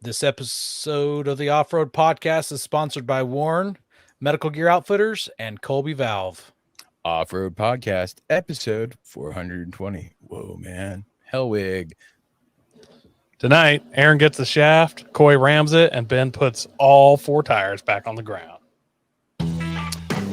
This episode of the Off-Road Podcast is sponsored by Warren, Medical Gear Outfitters, and Colby Valve. Off-Road Podcast, episode 420. Whoa, man. Hellwig. Tonight, Aaron gets the shaft, Coy rams it, and Ben puts all four tires back on the ground.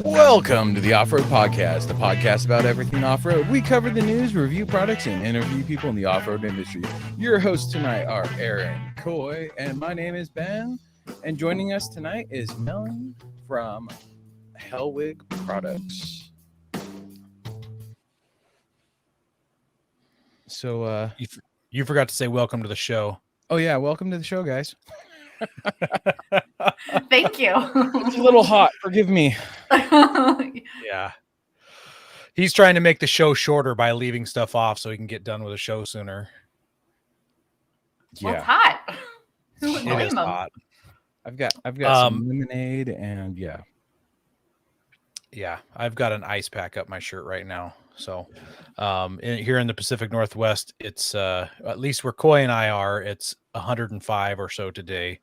Welcome to the Off-Road Podcast, the podcast about everything off-road. We cover the news, review products, and interview people in the off-road industry. Your hosts tonight are Aaron, Coy, and my name is Ben. And joining us tonight is Melanie from Hellwig Products. So, You forgot to say welcome to the show. oh yeah, welcome to the show, guys. Thank you. It's a little hot. Forgive me. Yeah. He's trying to make the show shorter by leaving stuff off so he can get done with the show sooner. Well, it's Yeah, hot. Who would It blame is him? hot. I've got some lemonade and yeah. Yeah, I've got an ice pack up my shirt right now. So here in the Pacific Northwest, it's at least where Coy and I are, it's 105 or so today.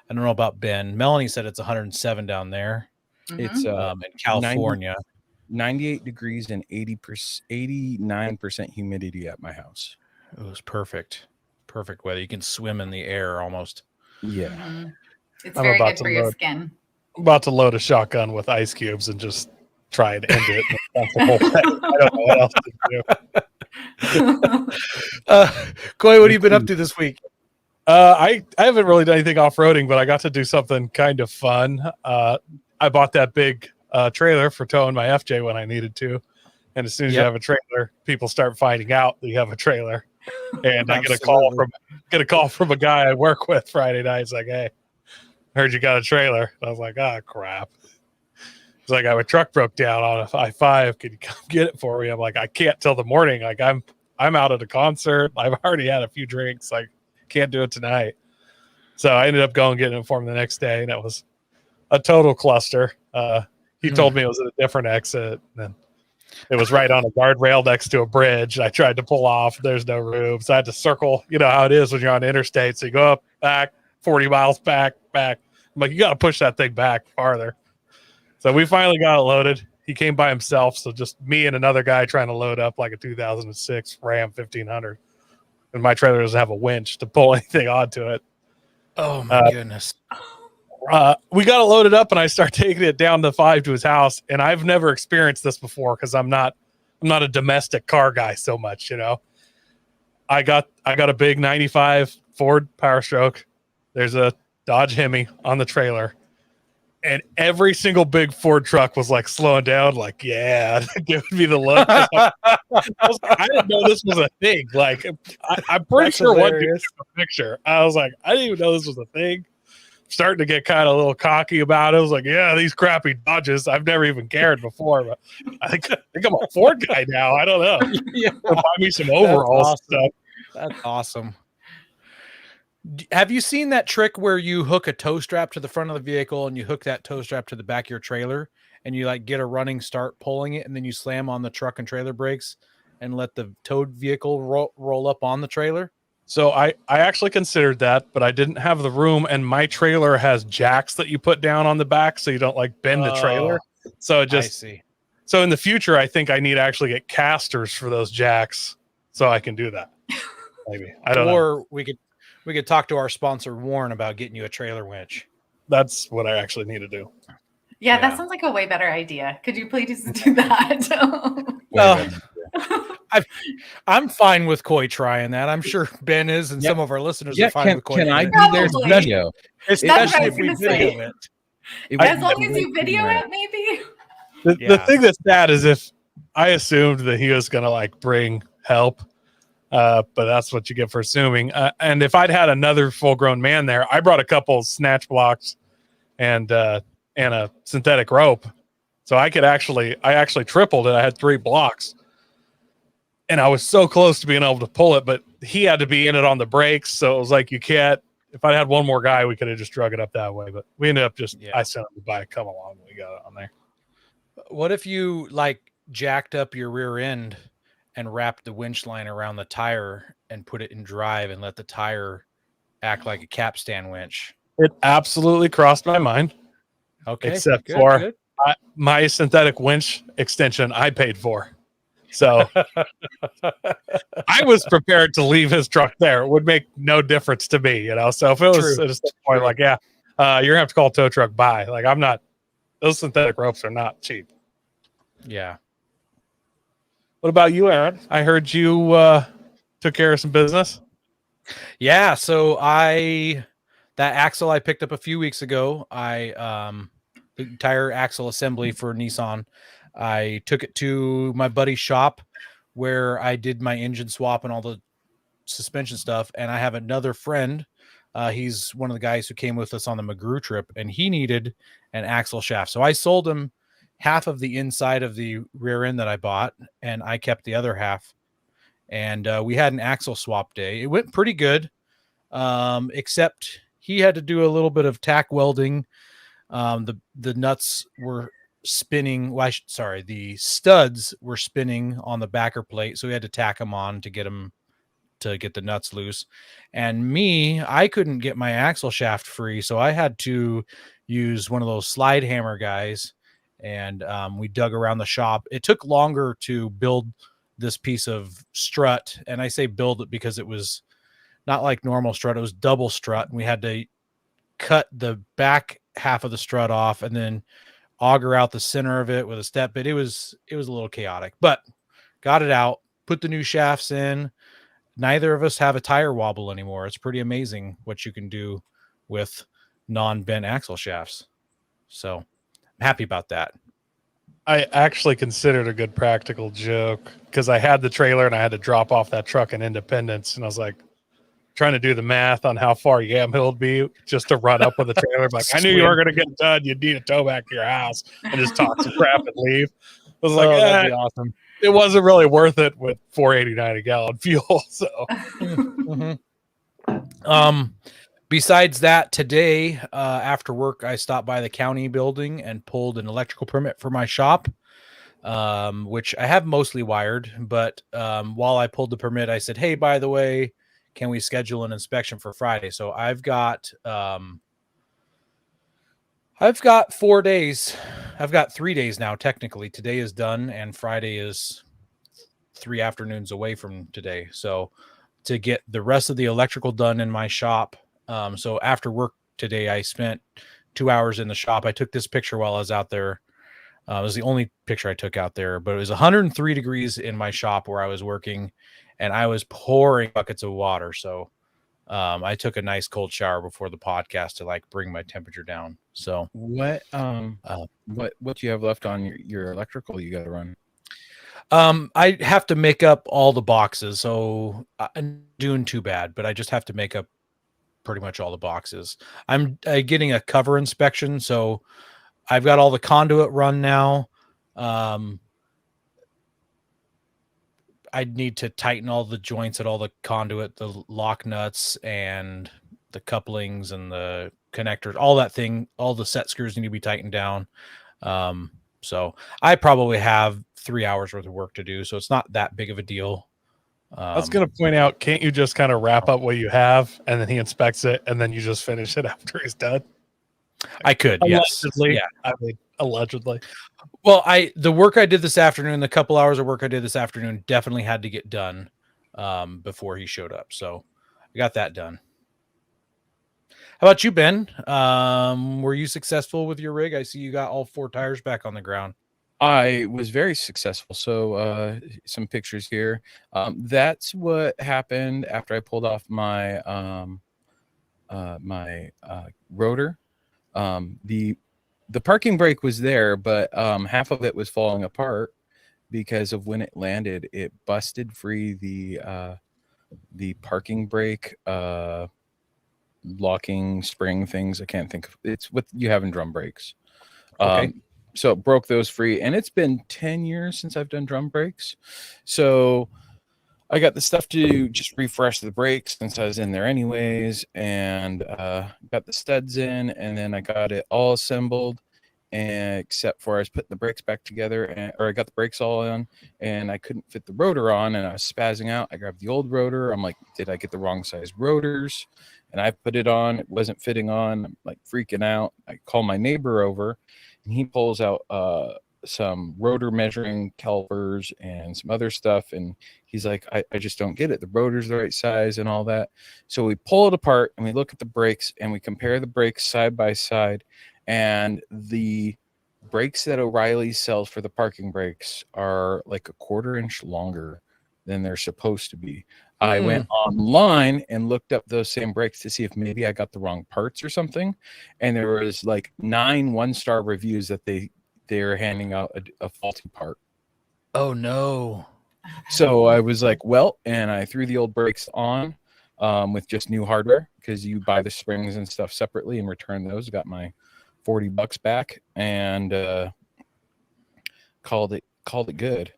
I don't know about Ben. Melanie said it's 107 down there It's in California. 98 degrees and 89% humidity at my house. It was perfect. Perfect weather. You can swim in the air almost. Yeah. Mhm. It's I'm very about good to for your load. skin. I'm about to load a shotgun with ice cubes and just try and end it. That's the whole thing. I don't know what else to do. Coy, what have you been up to this week? I haven't really done anything off-roading, but I got to do something kind of fun. I bought that big trailer for towing my FJ when I needed to. And as soon as you Yep. have a trailer, people start finding out that you have a trailer. And I get a Absolutely. call from a guy I work with Friday night. He's like, "Hey, heard you got a trailer." I was like, "Ah, crap." It's like, my truck broke down on a I-5. Can you come get it for me? I'm like, I can't till the morning. Like I'm out at a concert. I've already had a few drinks. Like, can't do it tonight. So I ended up going getting it for him the next day, and it was a total cluster. He told me it was at a different exit, and it was right on a guardrail next to a bridge. I tried to pull off. There's no room. So I had to circle. You know how it is when you're on the interstate. So you go up, back, 40 miles back. I'm like, you got to push that thing back farther. So we finally got it loaded. He came by himself. So just me and another guy trying to load up like a 2006 Ram 1500. And my trailer doesn't have a winch to pull anything onto it. Oh my goodness. We got it loaded up, and I start taking it down the 5 to his house. And I've never experienced this before because I'm not a domestic car guy so much, you know. I got a big 95 Ford Power Stroke. There's a Dodge Hemi on the trailer, and every single big Ford truck was like slowing down, like, yeah, giving me the look. I didn't know this was a thing. Like, I'm pretty That's sure one dude hilarious. took a picture. I was like, I didn't even know this was a thing. Starting to get kind of a little cocky about it. I was like, yeah, these crappy Dodges. I've never even cared before, but I think I'm a Ford guy now. I don't know. Yeah, Buy me some overalls awesome. and stuff. that's awesome. Have you seen that trick where you hook a tow strap to the front of the vehicle and you hook that tow strap to the back of your trailer and you like get a running start pulling it and then you slam on the truck and trailer brakes and let the towed vehicle roll up on the trailer? So I actually considered that, but I didn't have the room, and my trailer has jacks that you put down on the back so you don't like bend the trailer. So it I just see. so in the future, I think I need to actually get casters for those jacks so I can do that. Maybe I don't know. Or we could talk to our sponsor Warren about getting you a trailer winch. That's what I actually need to do. Yeah, Yeah. that sounds like a way better idea. Could you please do that? Well, I'm fine with Coy trying that. I'm sure Ben is, and Yeah. some of our listeners Yeah, are fine with Coy. can I doing be it. their Probably. video? Especially That's what I if was we gonna say. video it. It would As be long as great you video to it, maybe. The Yeah. thing that's bad is if I assumed that he was going to like bring help, but that's what you get for assuming. And if I'd had another full-grown man there, I brought a couple snatch blocks and a synthetic rope, so I actually tripled it. I had 3 blocks, and I was so close to being able to pull it, but he had to be in it on the brakes, so it was like you can't. If I had one more guy, we could have just drug it up that way, but we ended up I sent him to buy a come along. We got it on there. What if you like jacked up your rear end and wrapped the winch line around the tire and put it in drive and let the tire act like a capstan winch. It absolutely crossed my mind, Okay, except good, for good. my synthetic winch extension I paid for. So I was prepared to leave his truck there. It would make no difference to me, So if it was True, at a certain point, true. like, you're gonna have to call a tow truck by. Like, I'm not. Those synthetic ropes are not cheap. Yeah. What about you, Aaron? I heard you took care of some business. Yeah, so that axle I picked up a few weeks ago, the entire axle assembly for Nissan, I took it to my buddy's shop where I did my engine swap and all the suspension stuff. And I have another friend. He's one of the guys who came with us on the McGrew trip, and he needed an axle shaft. So I sold him half of the inside of the rear end that I bought, and I kept the other half. And we had an axle swap day. It went pretty good, except he had to do a little bit of tack welding. The nuts were spinning. The studs were spinning on the backer plate, so we had to tack them on to get the nuts loose. And I couldn't get my axle shaft free, so I had to use one of those slide hammer guys. And we dug around the shop. It took longer to build this piece of strut, and I say build it because it was not like normal strut. It was double strut, and we had to cut the back half of the strut off and then auger out the center of it with a step bit. It was a little chaotic, but got it out, put the new shafts in. Neither of us have a tire wobble anymore. It's pretty amazing what you can do with non-bent axle shafts. So I'm happy about that. I actually considered a good practical joke because I had the trailer and I had to drop off that truck in Independence, and I was like trying to do the math on how far Yamhill would be just to run up with the trailer. Like, I knew you were going to get done. You'd need a tow back to your house and just talk some crap and leave. I was like, that'd be awesome. It wasn't really worth it with $4.89 a gallon fuel. So, besides that, today after work, I stopped by the county building and pulled an electrical permit for my shop, which I have mostly wired. But while I pulled the permit, I said, "Hey, by the way, can we schedule an inspection for Friday?" So I've got 4 days. I've got 3 days now. Technically, today is done, and Friday is 3 afternoons away from today. So to get the rest of the electrical done in my shop. So after work today, I spent 2 hours in the shop. I took this picture while I was out there. It was the only picture I took out there, but it was 103 degrees in my shop where I was working, and I was pouring buckets of water. So I took a nice cold shower before the podcast to bring my temperature down. So what do you have left on your electrical you got to run? I have to make up all the boxes. So I'm doing too bad, but I just have to make up pretty much all the boxes. I'm getting a cover inspection. So I've got all the conduit run now. I need to tighten all the joints at all the conduit, the lock nuts and the couplings and the connectors, all that thing, all the set screws need to be tightened down. So I probably have 3 hours worth of work to do. So it's not that big of a deal. I was going to point out, can't you just kind of wrap up what you have and then he inspects it and then you just finish it after he's done? I could, allegedly. Yes. Yeah. I mean, allegedly. Well, the work I did this afternoon, the couple hours of work I did this afternoon definitely had to get done before he showed up. So I got that done. How about you, Ben? Were you successful with your rig? I see you got all 4 tires back on the ground. I was very successful. So some pictures here. That's what happened after I pulled off my rotor. The parking brake was there, but half of it was falling apart because of when it landed. It busted free the parking brake locking spring things. I can't think of it's what you have in drum brakes. Okay. So it broke those free, and it's been 10 years since I've done drum brakes. So I got the stuff to just refresh the brakes since I was in there anyways, and got the studs in, and then I got it all assembled, and except for I was putting the brakes back together, or I got the brakes all on, and I couldn't fit the rotor on, and I was spazzing out. I grabbed the old rotor. I'm like, did I get the wrong size rotors? and I put it on. It wasn't fitting on. I'm like freaking out. I call my neighbor over, and he pulls out some rotor measuring calipers and some other stuff, and he's like, I just don't get it. The rotor's the right size and all that. So we pull it apart and we look at the brakes and we compare the brakes side by side, and the brakes that O'Reilly sells for the parking brakes are like a 1/4 inch longer than they're supposed to be. I went online and looked up those same brakes to see if maybe I got the wrong parts or something, and there was like 9 1-star reviews that they're handing out a faulty part. Oh no. So I was like, well, and I threw the old brakes on with just new hardware, because you buy the springs and stuff separately and return those. Got my $40 back, and called it good.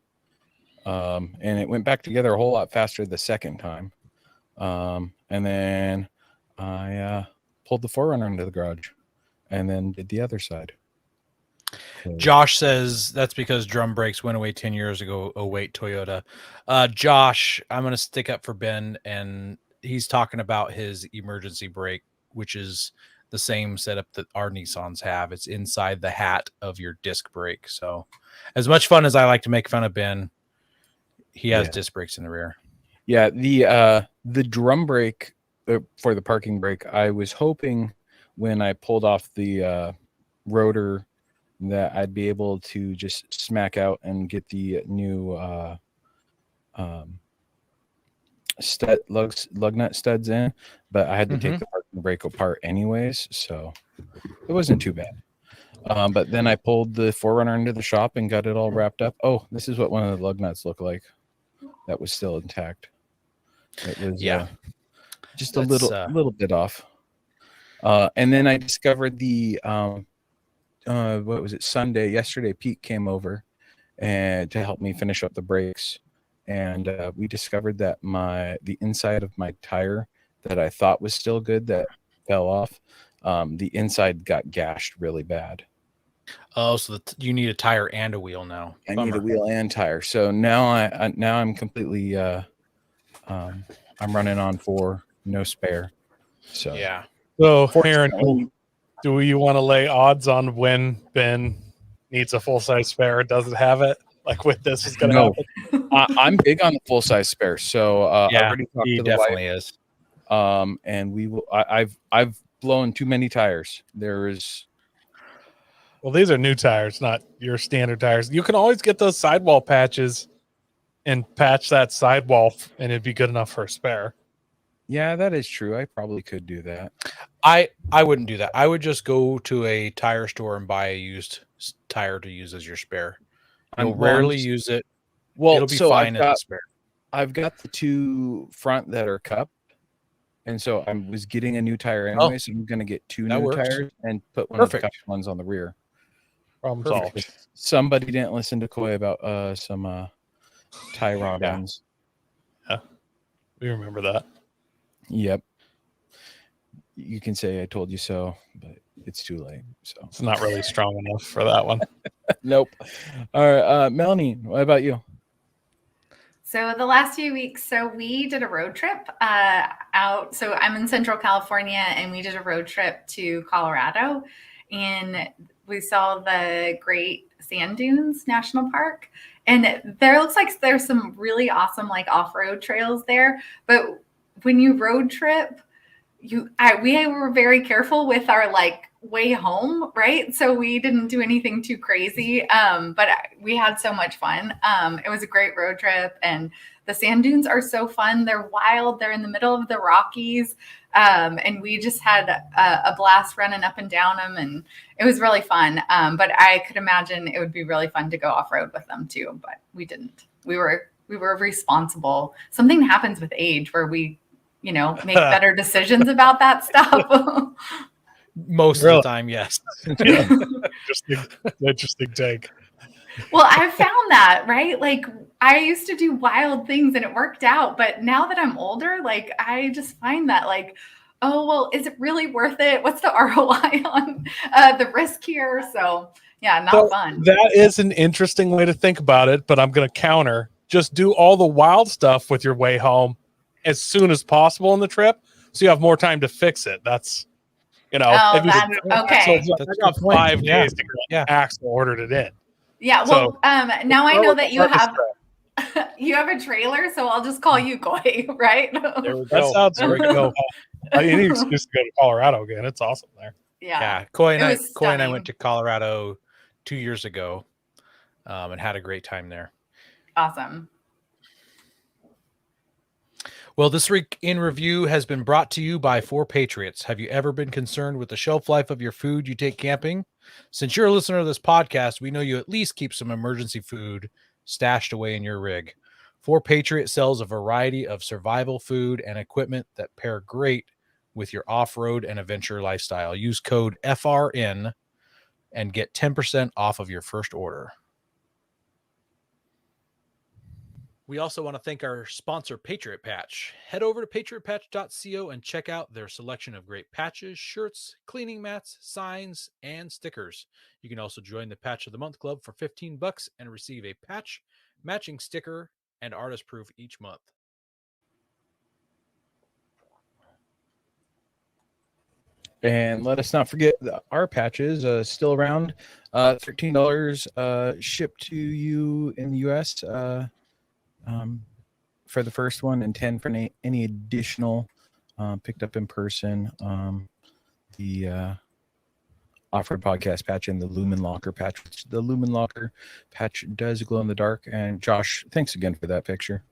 And it went back together a whole lot faster the second time. And then I pulled the 4Runner into the garage and then did the other side. Josh says that's because drum brakes went away 10 years ago. Oh, wait, Toyota. Josh, I'm going to stick up for Ben, and he's talking about his emergency brake, which is the same setup that our Nissans have. It's inside the hat of your disc brake. So as much fun as I like to make fun of Ben, he has disc brakes in the rear. Yeah, the drum brake for the parking brake, I was hoping when I pulled off the rotor that I'd be able to just smack out and get the new lug nut studs in, but I had to take the parking brake apart anyways, so it wasn't too bad. But then I pulled the 4Runner into the shop and got it all wrapped up. Oh, this is what one of the lug nuts looked like. That was still intact. It was just a little bit off. And then I discovered the what was it, yesterday Pete came over and to help me finish up the brakes, and we discovered that the inside of my tire that I thought was still good, that fell off, the inside got gashed really bad. Oh, so you need a tire and a wheel now. I need a wheel and tire, so now I'm completely I'm running on 4, no spare. So yeah. So Aaron, do you want to lay odds on when Ben needs a full-size spare or doesn't have it? Like with this is going to happen? I'm big on the full-size spare. So I already talked to the definitely wife, is. And we will. I've blown too many tires. Well, these are new tires, not your standard tires. You can always get those sidewall patches and patch that sidewall, and it'd be good enough for a spare. Yeah, that is true. I probably could do that. I wouldn't do that. I would just go to a tire store and buy a used tire to use as your spare. You'll rarely use it. Well, it'll be fine as a spare. I've got the 2 front that are cupped, and so I was getting a new tire anyway. So I'm going to get 2 new tires and put one of the cupped ones on the rear. Problem solved. Somebody didn't listen to Coy about some tie rod ends. Yeah, we remember that. Yep. You can say I told you so, but it's too late. So it's not really strong enough for that one. Nope. All right, Melanie, what about you? So the last few weeks, so we did a road trip out. So I'm in Central California, and we did a road trip to Colorado, and we saw the Great Sand Dunes National Park. And there looks like there's some really awesome like off-road trails there. But when you road trip, we were very careful with our like way home, right? So we didn't do anything too crazy, but we had so much fun. It was a great road trip, and the sand dunes are so fun. They're wild. They're in the middle of the Rockies, and we just had a blast running up and down them, and it was really fun. But I could imagine it would be really fun to go off road with them too, but we didn't. We were responsible. Something happens with age where we make better decisions about that stuff. Most of the time, yes. Yeah. Interesting take. Well, I found that, right? Like I used to do wild things and it worked out, but now that I'm older, like I just find that like, oh, well, is it really worth it? What's the ROI on the risk here? So yeah, not fun. That is an interesting way to think about it, but I'm going to counter. Just do all the wild stuff with your way home as soon as possible on the trip. so you have more time to fix it. That's if Oh, you that's okay. I got 5 Yeah. days to go. Yeah. Axel ordered it in. Yeah. So- Well, now I know that you Hard to have stress. you have a trailer, so I'll just call you Koi, right? There we That go. sounds There we great. go. Any excuse to go to Colorado again. It's awesome there. Yeah. Koi and It I was went to Colorado 2 years ago, and had a great time there. Awesome. Well, this week in review has been brought to you by 4 Patriots. Have you ever been concerned with the shelf life of your food you take camping? Since you're a listener to this podcast, we know you at least keep some emergency food stashed away in your rig. 4 Patriot sells a variety of survival food and equipment that pair great with your off-road and adventure lifestyle. Use code FRN and get 10% off of your first order. We also want to thank our sponsor, Patriot Patch. Head over to patriotpatch.co and check out their selection of great patches, shirts, cleaning mats, signs, and stickers. You can also join the Patch of the Month Club for $15 and receive a patch, matching sticker, and artist proof each month. And let us not forget our patches still around. $13 shipped to you in the U.S. For the first one, and 10 for any additional picked up in person. The Off-Road Podcast patch and the Lumen Locker patch. The Lumen Locker patch does glow in the dark. And Josh, thanks again for that picture.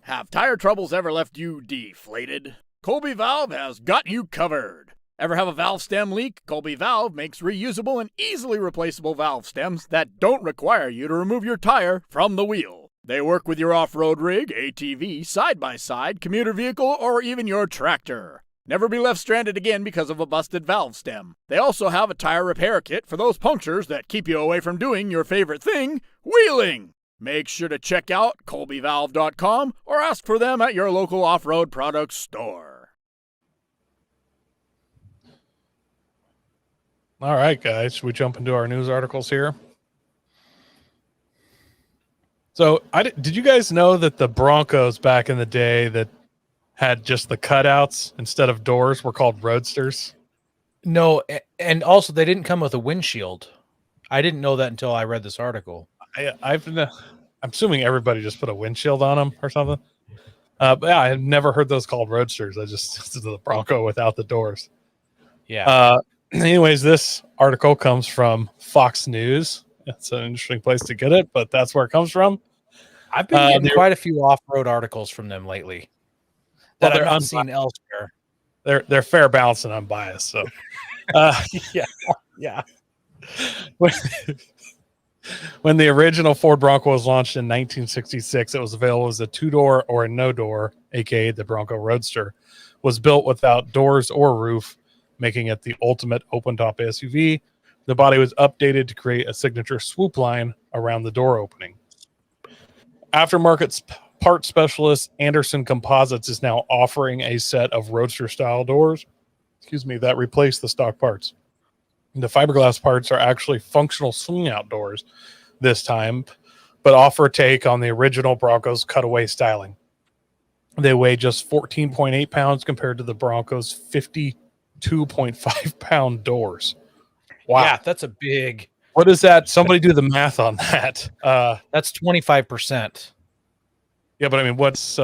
Have tire troubles ever left you deflated? Colby Valve has got you covered. Ever have a valve stem leak? Colby Valve makes reusable and easily replaceable valve stems that don't require you to remove your tire from the wheel. They work with your off-road rig, ATV, side-by-side, commuter vehicle, or even your tractor. Never be left stranded again because of a busted valve stem. They also have a tire repair kit for those punctures that keep you away from doing your favorite thing, wheeling. Make sure to check out colbyvalve.com or ask for them at your local off-road products store. All right, guys. Should we jump into our news articles here? So, did you guys know that the Broncos back in the day that had just the cutouts instead of doors were called roadsters? No, and also they didn't come with a windshield. I didn't know that until I read this article. I'm assuming everybody just put a windshield on them or something. But yeah, I had never heard those called roadsters. I just the Bronco without the doors. Yeah. Anyways, this article comes from Fox News. It's an interesting place to get it, but that's where it comes from. I've been getting quite a few off-road articles from them lately that I've not seen elsewhere. They're fair, balanced, and unbiased. So, yeah. When the original Ford Bronco was launched in 1966, it was available as a 2-door or a no-door, aka the Bronco Roadster. Was built without doors or roof, making it the ultimate open-top SUV. The body was updated to create a signature swoop line around the door opening. Aftermarket part specialist Anderson Composites is now offering a set of Roadster-style doors, that replace the stock parts. The fiberglass parts are actually functional swing-out doors this time, but offer a take on the original Bronco's cutaway styling. They weigh just 14.8 pounds compared to the Bronco's 52.5-pound doors. Wow. Yeah, that's a big. What is that? Somebody do the math on that. That's 25%. Yeah, but I mean, it's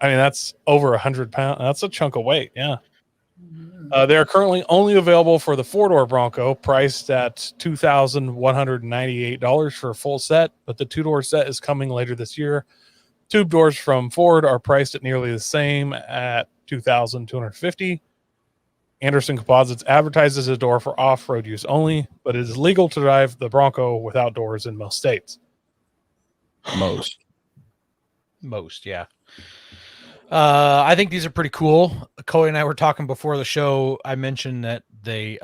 that's over 100 pounds. That's a chunk of weight. Yeah. They are currently only available for the 4-door Bronco, priced at $2,198 for a full set, but the 2-door set is coming later this year. Tube doors from Ford are priced at nearly the same at $2,250. Anderson Composites advertises a door for off-road use only, but it is legal to drive the Bronco without doors in most states. Most, yeah. I think these are pretty cool. Coy and I were talking before the show. I mentioned that they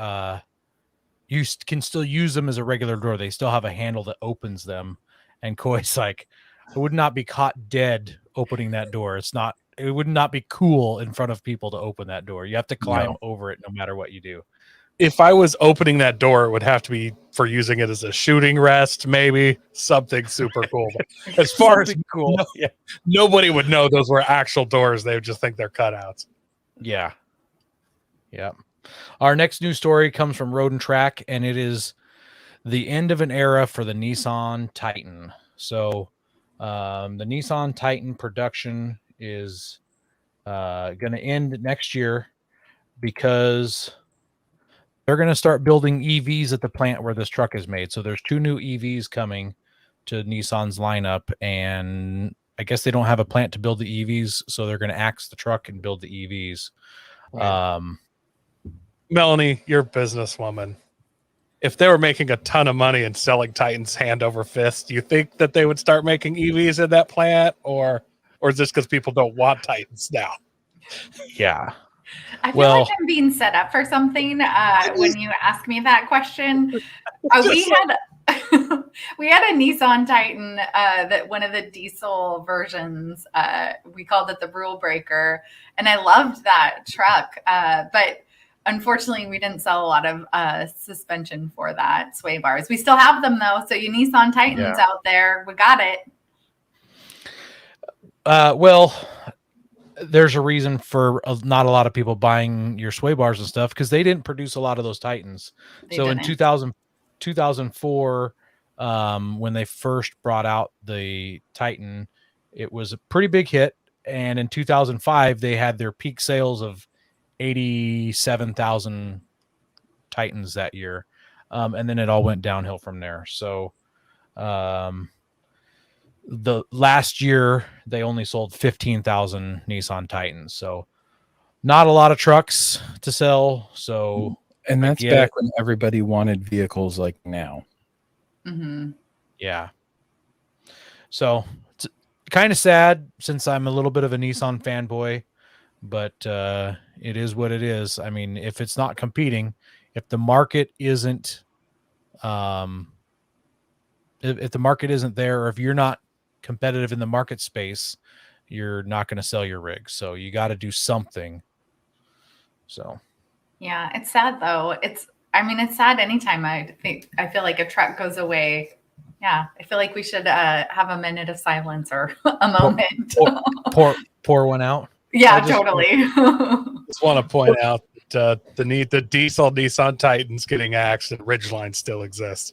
you can still use them as a regular door. They still have a handle that opens them. And Coy's like, I would not be caught dead opening that door. It would not be cool in front of people to open that door. You have to climb over it no matter what you do. if I was opening that door, it would have to be for using it as a shooting rest, maybe something super cool. But as far as Something cool. Yeah. nobody would know those were actual doors. They would just think they're cutouts. Yeah. Yeah. Our next news story comes from Road and Track, and it is the end of an era for the Nissan Titan. So the Nissan Titan production is going to end next year because they're going to start building EVs at the plant where this truck is made. So there's 2 new EVs coming to Nissan's lineup, and I guess they don't have a plant to build the EVs, so they're going to axe the truck and build the EVs. Melanie, you're a businesswoman. If they were making a ton of money and selling Titans hand over fist, do you think that they would start making EVs in that plant, or is this because people don't want Titans now? Yeah. I feel like I'm being set up for something when you ask me that question. We had a Nissan Titan that one of the diesel versions. We called it the Rule Breaker, and I loved that truck. But unfortunately, we didn't sell a lot of suspension for that, sway bars. We still have them though. So you Nissan Titans out there, we got it. Well, there's a reason for not a lot of people buying your sway bars and stuff, because they didn't produce a lot of those Titans. In 2004, when they first brought out the Titan, it was a pretty big hit. And in 2005, they had their peak sales of 87,000 Titans that year. And then it all went downhill from there. So the last year they only sold 15,000 Nissan Titans. So not a lot of trucks to sell. So, and that's back when everybody wanted vehicles like now. Mm-hmm. Yeah. So it's kind of sad since I'm a little bit of a Nissan fanboy, but it is what it is. I mean, if it's not competing, if the market isn't, if the market isn't there, or if you're not competitive in the market space, you're not going to sell your rig. So you got to do something. So yeah, it's sad though. It's sad anytime I feel like a truck goes away. Yeah, I feel like we should have a minute of silence or a moment. pour one out. Yeah, totally. Just want to point out that the diesel Nissan Titans getting axed and Ridgeline still exists.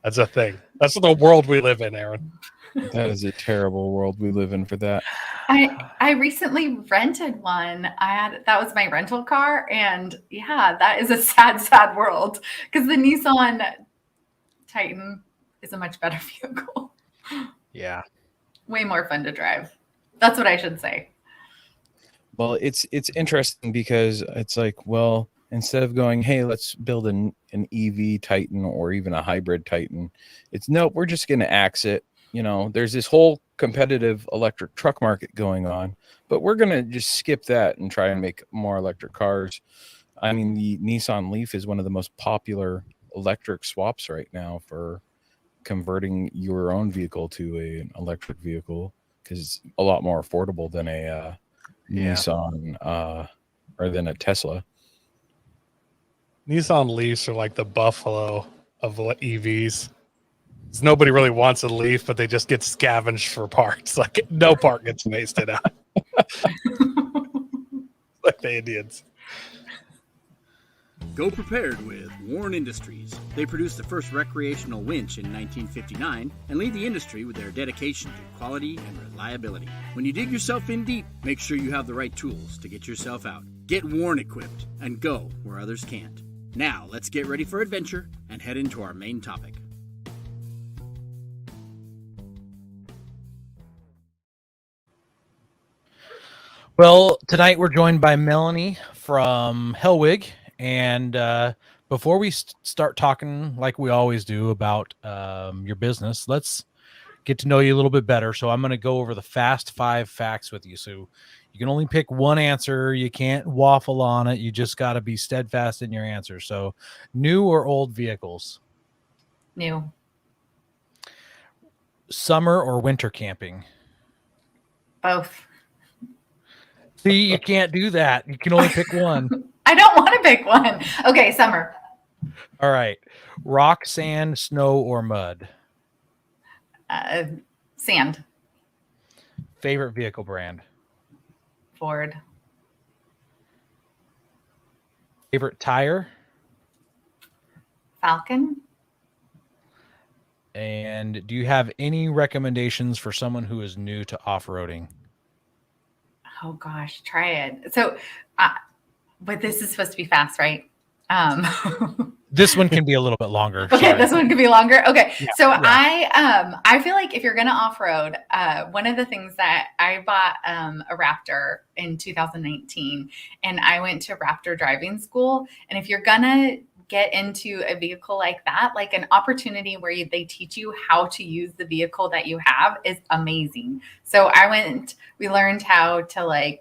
That's a thing. That's the world we live in, Aaron. That is a terrible world we live in for that. I recently rented one. That was my rental car, and yeah, that is a sad world, because the Nissan Titan is a much better vehicle. Yeah. Way more fun to drive. That's what I should say. Well, it's interesting because it's like, well, instead of going, hey, let's build an EV Titan or even a hybrid Titan, it's nope, we're just going to axe it. You know, there's this whole competitive electric truck market going on, but we're going to just skip that and try and make more electric cars. I mean, the Nissan Leaf is one of the most popular electric swaps right now for converting your own vehicle to an electric vehicle, because it's a lot more affordable than a Nissan or than a Tesla. Nissan Leafs are like the Buffalo of EVs. Nobody really wants a Leaf, but they just get scavenged for parts. Like no part gets wasted out. Like the Indians. Go prepared with Warren Industries. They produced the first recreational winch in 1959 and lead the industry with their dedication to quality and reliability. When you dig yourself in deep, make sure you have the right tools to get yourself out. Get Warren equipped and go where others can't. Now, let's get ready for adventure and head into our main topic. Well, tonight we're joined by Melanie from Hellwig. And before we start talking, like we always do, about your business, let's get to know you a little bit better. So I'm going to go over the fast 5 facts with you. So you can only pick one answer. You can't waffle on it. You just got to be steadfast in your answer. So new or old vehicles? New. Summer or winter camping? Both. See, you can't do that. You can only pick one. I don't want to pick one. Okay, summer. All right. Rock, sand, snow, or mud? Sand. Favorite vehicle brand? Ford. Favorite tire? Falcon. And do you have any recommendations for someone who is new to off-roading? Oh gosh, try it. So, but this is supposed to be fast, right? This one can be a little bit longer. Okay, Sorry. this one could be longer. Okay, Yeah, so yeah. I feel like if you're gonna off road, one of the things that I bought a Raptor in 2019, and I went to Raptor driving school. And if you're gonna get into a vehicle like that, like an opportunity where they teach you how to use the vehicle that you have is amazing. So we learned how to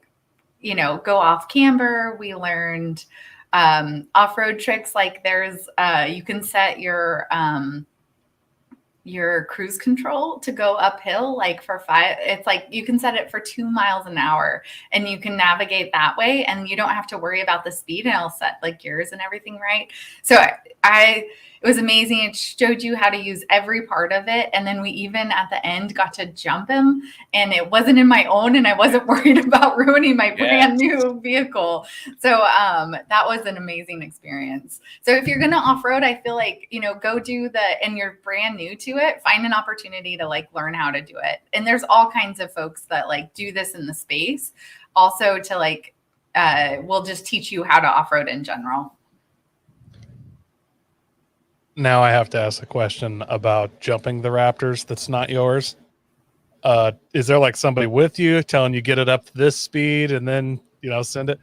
go off camber. We learned off-road tricks. Like there's you can set your cruise control to go uphill it's like you can set it for 2 miles an hour and you can navigate that way and you don't have to worry about the speed, and it'll set like gears and everything right. So it was amazing. It showed you how to use every part of it. And then we even at the end got to jump him, and it wasn't in my own, and I wasn't worried about ruining my brand new vehicle. So that was an amazing experience. So if you're going to off-road, I feel like, go do and you're brand new to it, find an opportunity to learn how to do it. And there's all kinds of folks that do this in the space also to will just teach you how to off-road in general. Now I have to ask a question about jumping the Raptors that's not yours. Is there somebody with you telling you get it up to this speed and then, send it?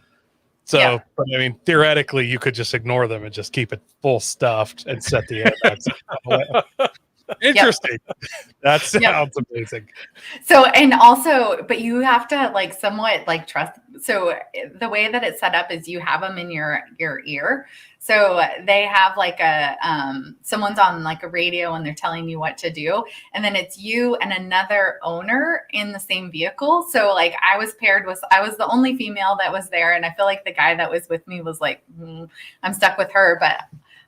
So, Yeah. But I mean, theoretically, you could just ignore them and just keep it full stuffed and set the airbags. Interesting. That sounds amazing. So, and also, but you have to somewhat trust. So the way that it's set up is you have them in your ear. So they have someone's on a radio and they're telling you what to do. And then it's you and another owner in the same vehicle. So I was the only female that was there. And I feel like the guy that was with me was I'm stuck with her, but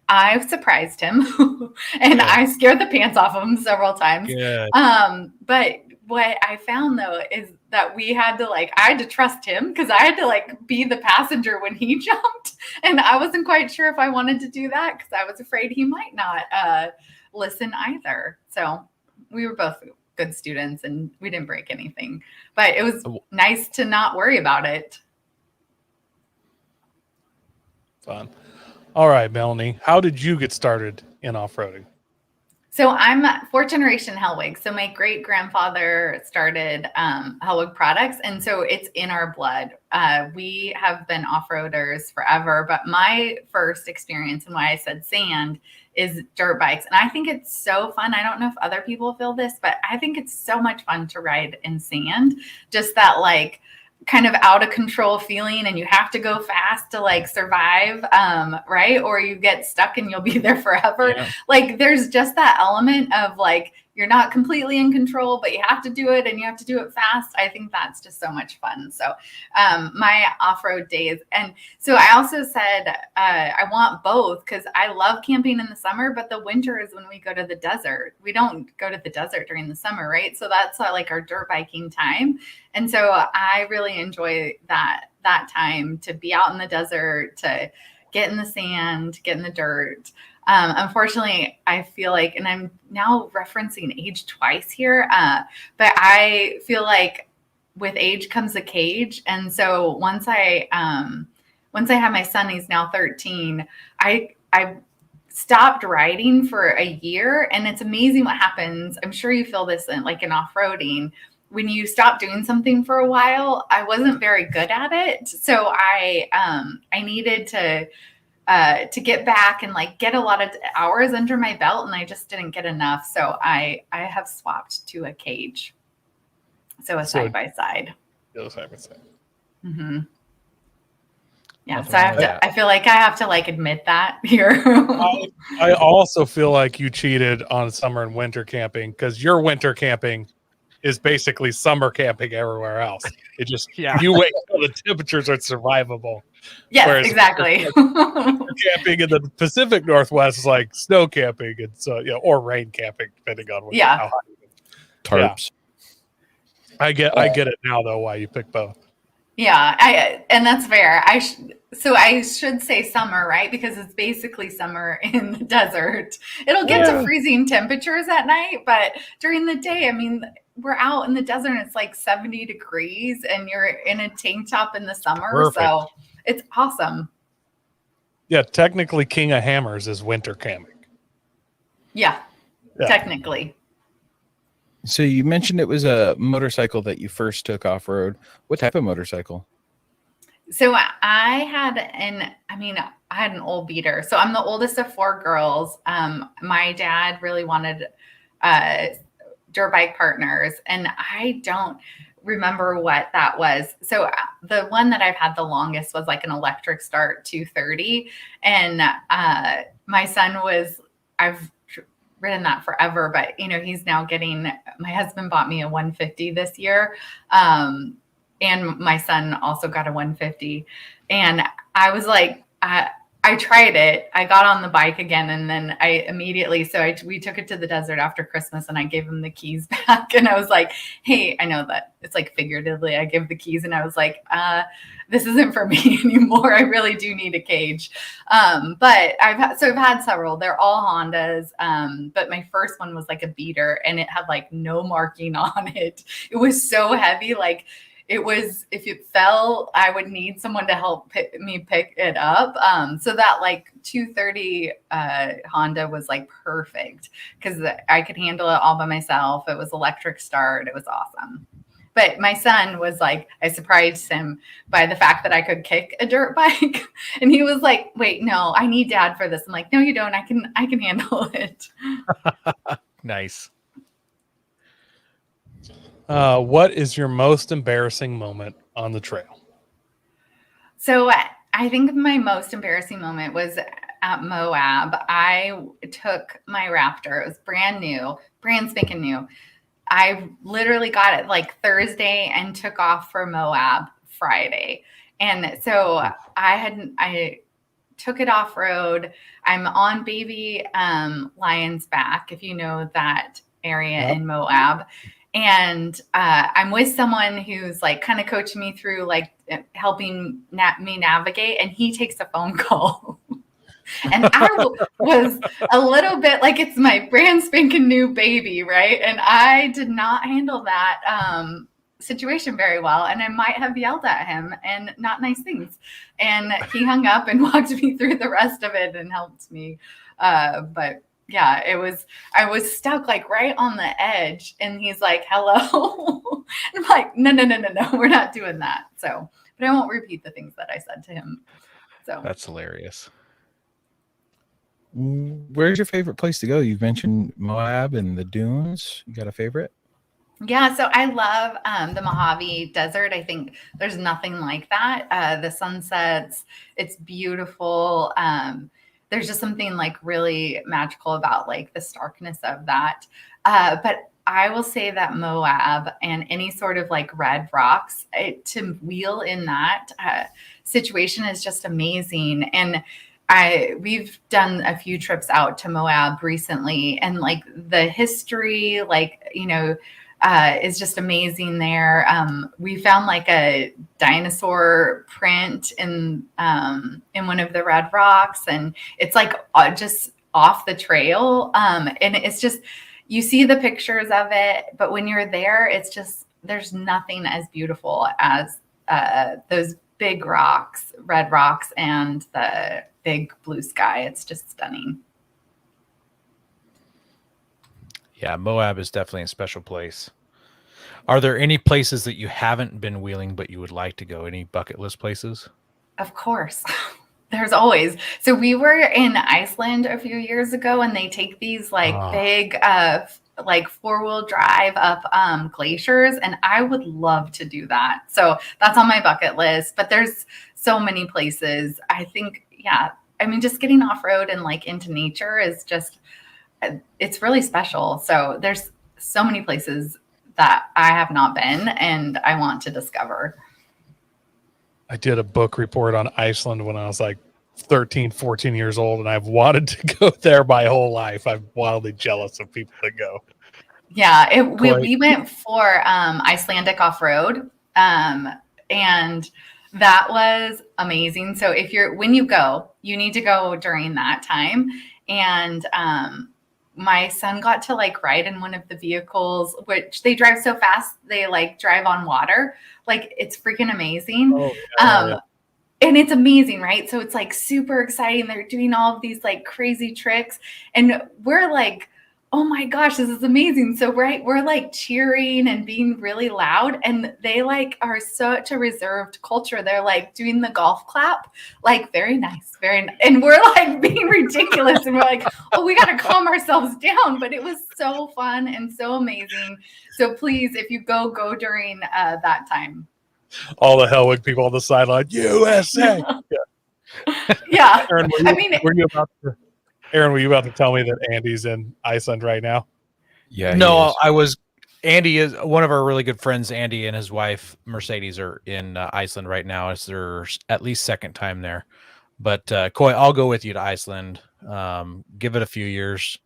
I surprised him and I scared the pants off him several times. Good. But what I found though is that I had to trust him because I had to be the passenger when he jumped, and I wasn't quite sure if I wanted to do that because I was afraid he might not listen either. So we were both good students and we didn't break anything, but it was nice to not worry about it. Fun. All right, Melanie, how did you get started in off-roading? So I'm fourth generation Hellwig. So my great grandfather started Hellwig products. And so it's in our blood. We have been off-roaders forever, but my first experience and why I said sand is dirt bikes. And I think it's so fun. I don't know if other people feel this, but I think it's so much fun to ride in sand. Just that kind of out of control feeling, and you have to go fast to survive, right? Or you get stuck and you'll be there forever. Yeah. There's just that element of you're not completely in control, but you have to do it and you have to do it fast. I think that's just so much fun. So my off-road days. And so I also said I want both because I love camping in the summer, but the winter is when we go to the desert. We don't go to the desert during the summer, right? So that's our dirt biking time. And so I really enjoy that time to be out in the desert, to get in the sand, get in the dirt. Unfortunately, I feel and I'm now referencing age twice here, but I feel with age comes a cage. And so once I have my son, he's now 13, I stopped riding for a year, and it's amazing what happens. I'm sure you feel this in off-roading. When you stop doing something for a while, I wasn't very good at it. So I needed to get back and get a lot of hours under my belt, and I just didn't get enough. So I have swapped to a cage. So a side by side. Side by side. Mm-hmm. Yeah. So I feel I have to admit that here. I also feel like you cheated on summer and winter camping because your winter camping is basically summer camping everywhere else. It just Yeah. you wait until the temperatures are survivable. Yes, Whereas exactly. camping in the Pacific Northwest is like snow camping, and so or rain camping, depending on what. Yeah. How high you Tarps. I get it now though why you pick both. Yeah, and that's fair. So I should say summer, right? Because it's basically summer in the desert. It'll get to freezing temperatures at night, but during the day, I mean, we're out in the desert and it's like 70 degrees and you're in a tank top in the summer. Perfect. So it's awesome. Yeah, technically King of Hammers is winter camping. Yeah. Technically. So you mentioned it was a motorcycle that you first took off road. What type of motorcycle? So I had an old beater. So I'm the oldest of 4 girls. My dad really wanted dirt bike partners, and I don't remember what that was. So the one that I've had the longest was like an electric start 230, and my son I've ridden that forever, but he's now my husband bought me a 150 this year. And my son also got a 150. And I was like, I tried it. I got on the bike again. And then we took it to the desert after Christmas and I gave him the keys back. And I was like, hey, I know that it's like figuratively, I give the keys. And I was like, this isn't for me anymore. I really do need a cage. But I've had several, they're all Hondas. But my first one was like a beater and it had like no marking on it. It was so heavy. Like, it was, if it fell, I would need someone to help me pick it up. So that like 230 Honda was like perfect because I could handle it all by myself. It was electric start. It was awesome. But my son was like, I surprised him by the fact that I could kick a dirt bike. And he was like, wait, no, I need dad for this. I'm like, no, you don't. I can handle it. Nice. What is your most embarrassing moment on the trail? So I think my most embarrassing moment was at Moab. I took my Raptor. It was brand spanking new. I literally got it like Thursday and took off for Moab Friday. And so I took it off road. I'm on baby Lion's Back, if you know that area in Moab. And I'm with someone who's like kind of coaching me through like helping me navigate. And he takes a phone call. And I was a little bit like it's my brand spanking new baby, right? And I did not handle that situation very well. And I might have yelled at him and not nice things. And he hung up and walked me through the rest of it and helped me. But yeah, I was stuck like right on the edge and he's like, hello. I'm like, no, we're not doing that. So, but I won't repeat the things that I said to him. So That's hilarious. Where's your favorite place to go? You've mentioned Moab and the dunes. You got a favorite? Yeah, so I love the Mojave Desert. I think there's nothing like that. The sunsets, it's beautiful. There's just something like really magical about like the starkness of that. But I will say that Moab and any sort of like red rocks, to wheel in that situation is just amazing. And we've done a few trips out to Moab recently, and like the history, like, is just amazing there. We found like a dinosaur print in one of the red rocks, and it's like just off the trail. And it's just, you see the pictures of it, but when you're there, it's just, there's nothing as beautiful as those big rocks, red rocks, and the big blue sky. It's just stunning. Yeah, Moab is definitely a special place. Are there any places that you haven't been wheeling but you would like to go? Any bucket list places? Of course. There's always. So we were in Iceland a few years ago, and they take these like big like 4-wheel drive up glaciers, and I would love to do that. So that's on my bucket list, but there's so many places. I think, yeah, I mean, just getting off road and like into nature is just, it's really special. So there's so many places that I have not been and I want to discover. I did a book report on Iceland when I was like 13, 14 years old, and I've wanted to go there my whole life. I'm wildly jealous of people that go. Yeah, we went for Icelandic off-road, and that was amazing. So when you go, you need to go during that time. And my son got to like ride in one of the vehicles, which they drive so fast, they like drive on water. Like it's freaking amazing. Oh, yeah. And it's amazing, right? So it's like super exciting. They're doing all of these like crazy tricks. And we're like, oh my gosh, this is amazing. So we're like cheering and being really loud. And they like are such a reserved culture. They're like doing the golf clap, like very nice, and we're like being ridiculous. And we're like, oh, we got to calm ourselves down. But it was so fun and so amazing. So please, if you go during that time. All the Hellwig people on the sideline, USA. Yeah. Aaron, were you about to tell me that Andy's in Iceland right now? Yeah. No, Andy is one of our really good friends. Andy and his wife Mercedes are in Iceland right now. It's their at least second time there. But Coy, I'll go with you to Iceland. Give it a few years,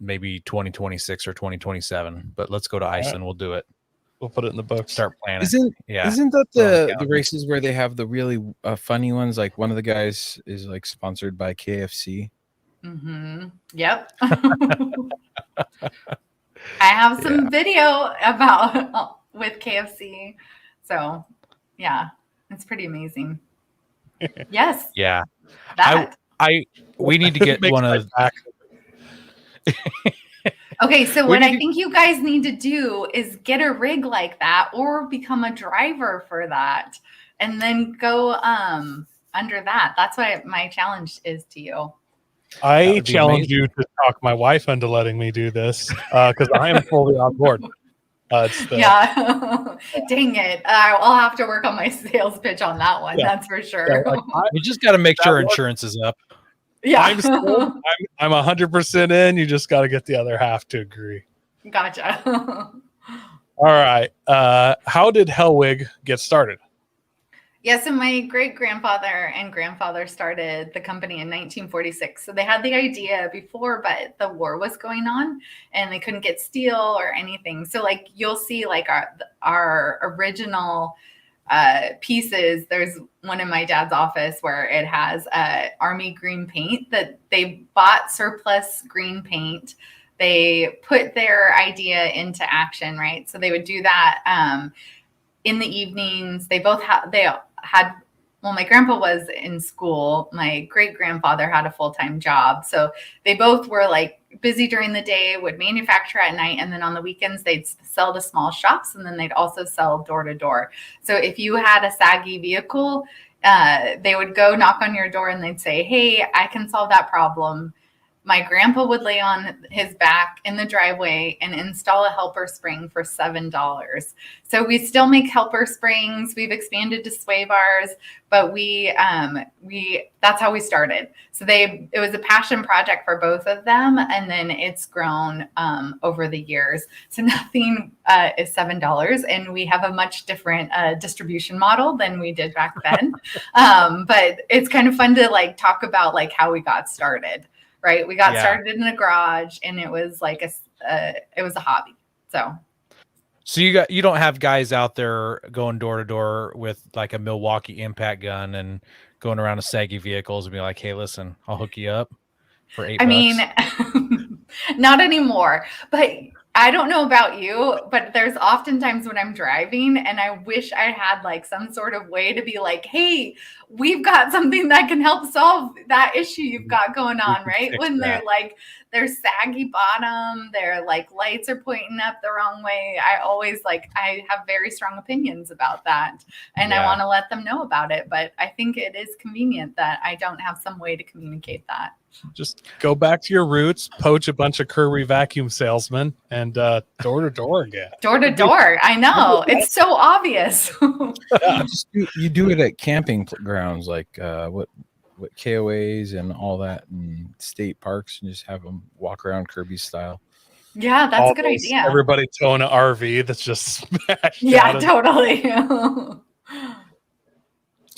maybe 2026 or 2027. But let's go to Iceland. We'll do it. We'll put it in the book. Start planning. Isn't that the races where they have the really funny ones? Like one of the guys is like sponsored by KFC. Mm-hmm. Yep. I have some video about with KFC. So yeah, it's pretty amazing. Yes. Yeah. That. We need to get one of. Okay, so what I think you guys need to do is get a rig like that or become a driver for that and then go under that. That's what my challenge is to you. I challenge you to talk my wife into letting me do this because I am fully on board. Yeah. Dang it. I'll have to work on my sales pitch on that one. Yeah. That's for sure. Yeah, we just got to make sure insurance is up. Yeah. I'm 100% in. You just got to get the other half to agree. Gotcha. All right. How did Hellwig get started? Yeah, so my great-grandfather and grandfather started the company in 1946. So they had the idea before, but the war was going on and they couldn't get steel or anything. So like you'll see like our original pieces. There's one in my dad's office where it has army green paint that they bought surplus green paint. They put their idea into action, right? So they would do that in the evenings. They had, my grandpa was in school. My great grandfather had a full-time job. So they both were like busy during the day, would manufacture at night. And then on the weekends, they'd sell to small shops. And then they'd also sell door to door. So if you had a saggy vehicle, they would go knock on your door and they'd say, hey, I can solve that problem. My grandpa would lay on his back in the driveway and install a helper spring for $7. So we still make helper springs. We've expanded to sway bars, but that's how we started. So it was a passion project for both of them, and then it's grown over the years. So nothing is $7, and we have a much different distribution model than we did back then. But it's kind of fun to like talk about like how we got started. Right. We got started in a garage and it was like it was a hobby. So you don't have guys out there going door to door with like a Milwaukee impact gun and going around to saggy vehicles and be like, hey, listen, I'll hook you up for $8. I mean, not anymore, but I don't know about you, but there's oftentimes when I'm driving and I wish I had like some sort of way to be like, hey, we've got something that can help solve that issue you've got going on, right? When they're like, they're saggy bottom, their like lights are pointing up the wrong way. I have very strong opinions about that and I want to let them know about it. But I think it is convenient that I don't have some way to communicate that. Just go back to your roots, poach a bunch of Curry vacuum salesmen, and door to door again. Door to door. I know. It's so obvious. You do it at camping grounds like what KOAs and all that, and state parks, and just have them walk around Kirby style. Yeah, that's All a good those- idea. Everybody towing an RV that's just smashed. Yeah, out of- totally.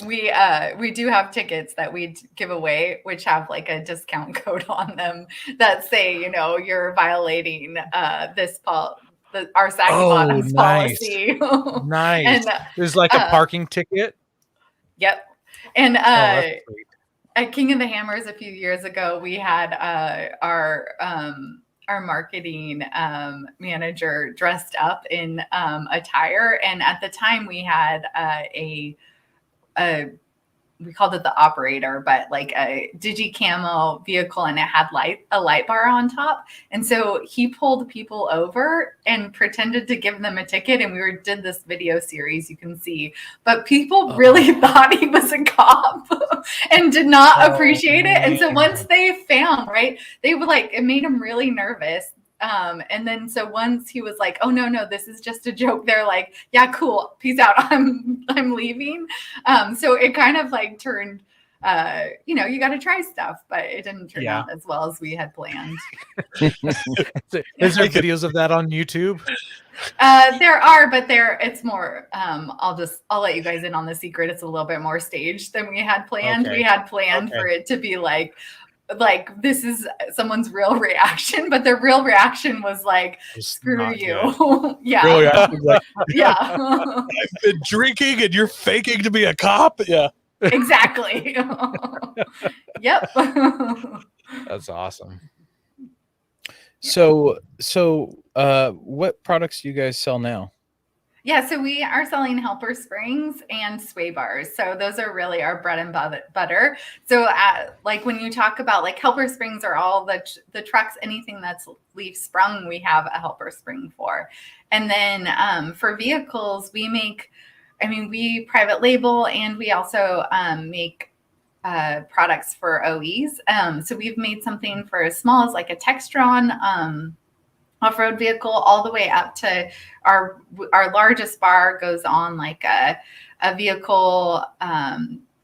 We do have tickets that we give away, which have like a discount code on them that say, you know, you're violating our saggy Oh, bottoms nice. policy. Nice. And There's like a parking ticket. yep. And Oh, that's sweet. at King of the Hammers a few years ago, we had our marketing manager dressed up in attire, and at the time we had we called it the operator, but like a digi camo vehicle, and it had a light bar on top. And so he pulled people over and pretended to give them a ticket. And we did this video series, you can see, but people really thought he was a cop and did not appreciate it. And so once they found, right, they were like, it made them really nervous. And then so once he was like, oh no, this is just a joke, they're like, yeah, cool, peace out, I'm leaving. So it kind of like turned, you know, you got to try stuff, but it didn't turn out as well as we had planned. Is there videos of that on YouTube? There are, but it's more, I'll let you guys in on the secret. It's a little bit more staged than we had planned. Okay. We had planned for it to be like this is someone's real reaction, but their real reaction was like, screw you. Yeah. Really, like, Yeah. I've been drinking and you're faking to be a cop. Yeah. Exactly. Yep. That's awesome. So what products do you guys sell now? Yeah, so we are selling helper springs and sway bars. So those are really our bread and butter. So like when you talk about like helper springs are all the trucks, anything that's leaf sprung, we have a helper spring for. And then for vehicles, we private label, and we also make products for OEs. So we've made something for as small as like a Textron off-road vehicle, all the way up to our largest bar goes on like a vehicle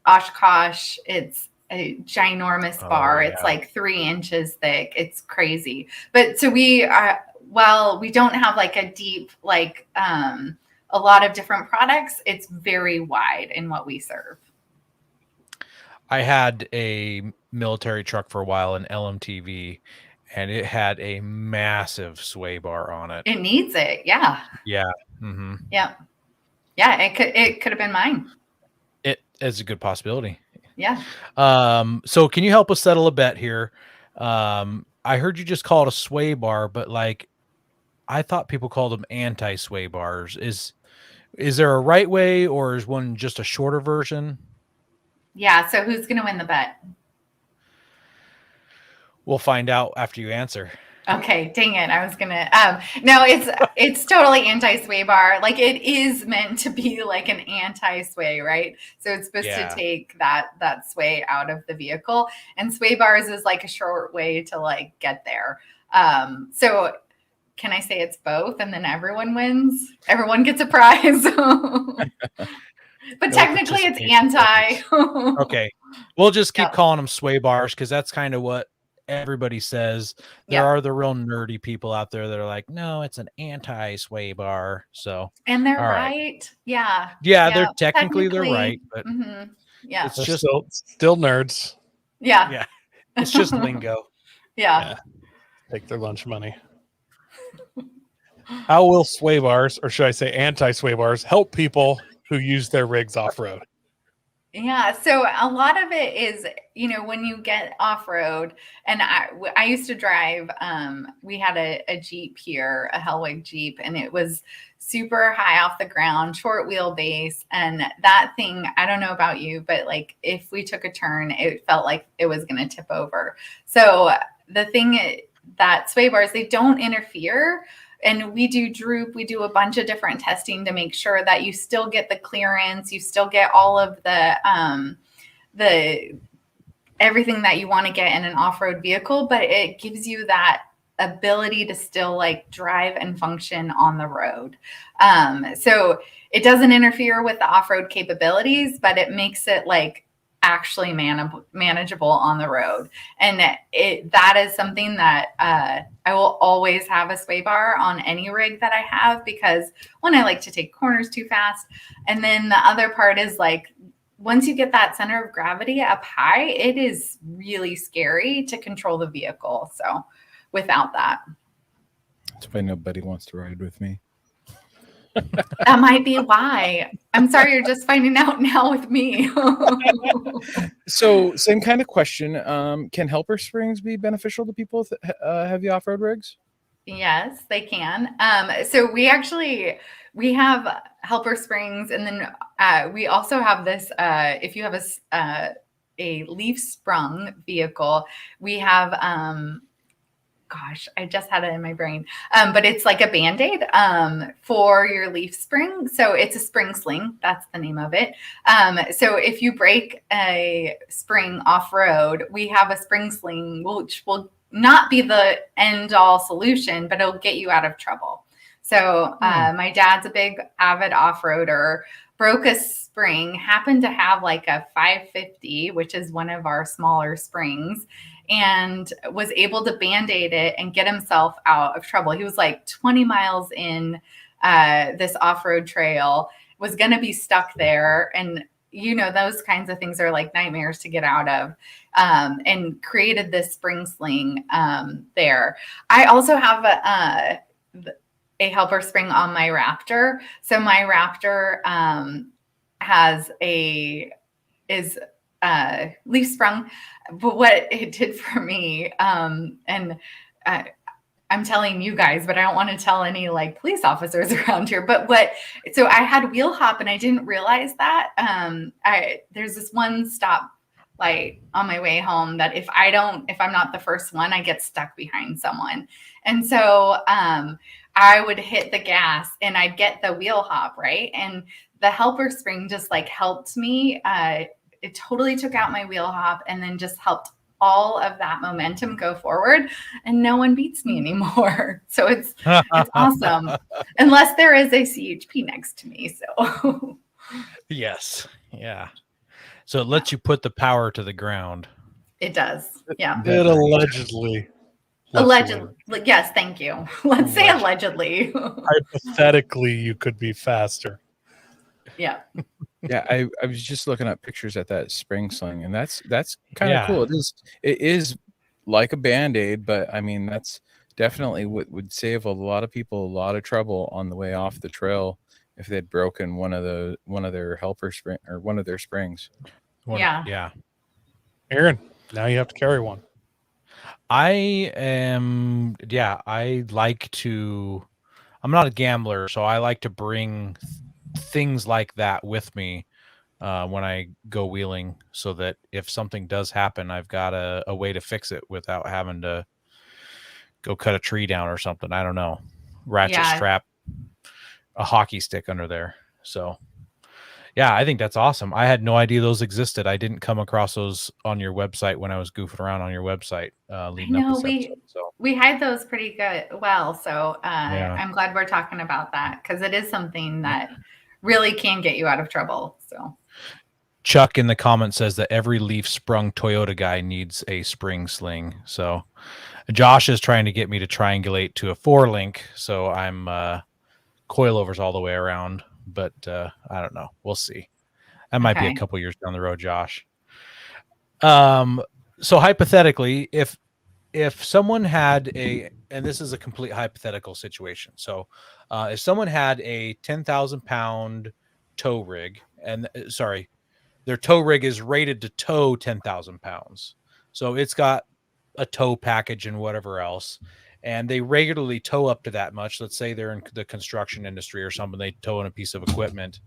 Oshkosh. It's a ginormous bar. It's like 3 inches thick. It's crazy. But so we are, while we don't have like a deep, like a lot of different products, it's very wide in what we serve. I had a military truck for a while, an LMTV, and it had a massive sway bar on it. It needs it. Yeah. Yeah. Mm-hmm. Yeah. Yeah. It could have been mine. It is a good possibility. Yeah. So can you help us settle a bet here? I heard you just call it a sway bar, but like, I thought people called them anti-sway bars. Is there a right way, or is one just a shorter version? Yeah. So who's going to win the bet? We'll find out after you answer. Okay, dang it. I was gonna no, it's totally anti-sway bar. Like it is meant to be like an anti-sway, right? So it's supposed to take that sway out of the vehicle. And sway bars is like a short way to like get there. So can I say it's both and then everyone wins? Everyone gets a prize. But technically it's anti. Okay. We'll just keep calling them sway bars because that's kind of what everybody says. There are the real nerdy people out there that are like, no, it's an anti-sway bar. So and they're right. Yeah. Yeah, they're technically they're right, but yeah, it's just still nerds. Yeah. Yeah. It's just lingo. Yeah. Take their lunch money. How will sway bars, or should I say anti-sway bars, help people who use their rigs off-road? Yeah. So a lot of it is, you know, when you get off-road, and I used to drive, we had a Jeep here, a Hellwig Jeep, and it was super high off the ground, short wheelbase. And that thing, I don't know about you, but like if we took a turn, it felt like it was going to tip over. So the thing that sway bars, they don't interfere. And we do droop, we do a bunch of different testing to make sure that you still get the clearance, you still get all of the everything that you want to get in an off-road vehicle, but it gives you that ability to still like drive and function on the road. So it doesn't interfere with the off-road capabilities, but it makes it like actually manageable on the road. And that is something that I will always have a sway bar on any rig that I have, because one, I like to take corners too fast. And then the other part is like, once you get that center of gravity up high, it is really scary to control the vehicle. So without that. That's why nobody wants to ride with me. That might be why. I'm sorry you're just finding out now with me. So same kind of question. Can helper springs be beneficial to people with heavy off-road rigs? Yes, they can. So we have helper springs, and then we also have this. If you have a leaf sprung vehicle, we have. Gosh, I just had it in my brain. But it's like a Band-Aid for your leaf spring. So it's a spring sling. That's the name of it. So if you break a spring off-road, we have a spring sling, which will not be the end-all solution, but it'll get you out of trouble. So my dad's a big avid off-roader, broke a spring, happened to have like a 550, which is one of our smaller springs, and was able to Band-Aid it and get himself out of trouble. He was like 20 miles in this off-road trail, was going to be stuck there. And, you know, those kinds of things are like nightmares to get out of, and created this spring sling there. I also have a helper spring on my Raptor. So my Raptor is leaf sprung. But what it did for me, and I'm telling you guys, but I don't want to tell any like police officers around here. So I had wheel hop, and I didn't realize that. There's this one stop light on my way home that if I'm not the first one, I get stuck behind someone. And so I would hit the gas and I'd get the wheel hop, right? And the helper spring just like helped me. It totally took out my wheel hop and then just helped all of that momentum go forward, and no one beats me anymore. So it's awesome, unless there is a CHP next to me. So Yes. Yeah. So it lets you put the power to the ground. it does. Yeah. It allegedly. Yes. Thank you. Let's say allegedly. Hypothetically, you could be faster. Yeah. Yeah, I was just looking at pictures at that spring sling, and that's kind of cool. It is like a Band-Aid, but I mean that's definitely what would save a lot of people a lot of trouble on the way off the trail if they'd broken one of their helper spring or one of their springs. Yeah. Aaron, now you have to carry one. I'm not a gambler, so I like to bring things like that with me when I go wheeling, so that if something does happen, I've got a way to fix it without having to go cut a tree down or something. I don't know. Ratchet strap a hockey stick under there. So yeah, I think that's awesome. I had no idea those existed. I didn't come across those on your website when I was goofing around on your website leading up this episode. So we hide those pretty well. So I'm glad we're talking about that, because it is something that really can get you out of trouble. So Chuck in the comments says that every leaf sprung Toyota guy needs a spring sling. So Josh is trying to get me to triangulate to a 4-link. So I'm coilovers all the way around, but I don't know. We'll see. That might be a couple years down the road, Josh. So hypothetically, if someone had and this is a complete hypothetical situation. So if someone had a 10,000 pound tow rig, and their tow rig is rated to tow 10,000 pounds. So it's got a tow package and whatever else, and they regularly tow up to that much. Let's say they're in the construction industry or something, they tow in a piece of equipment.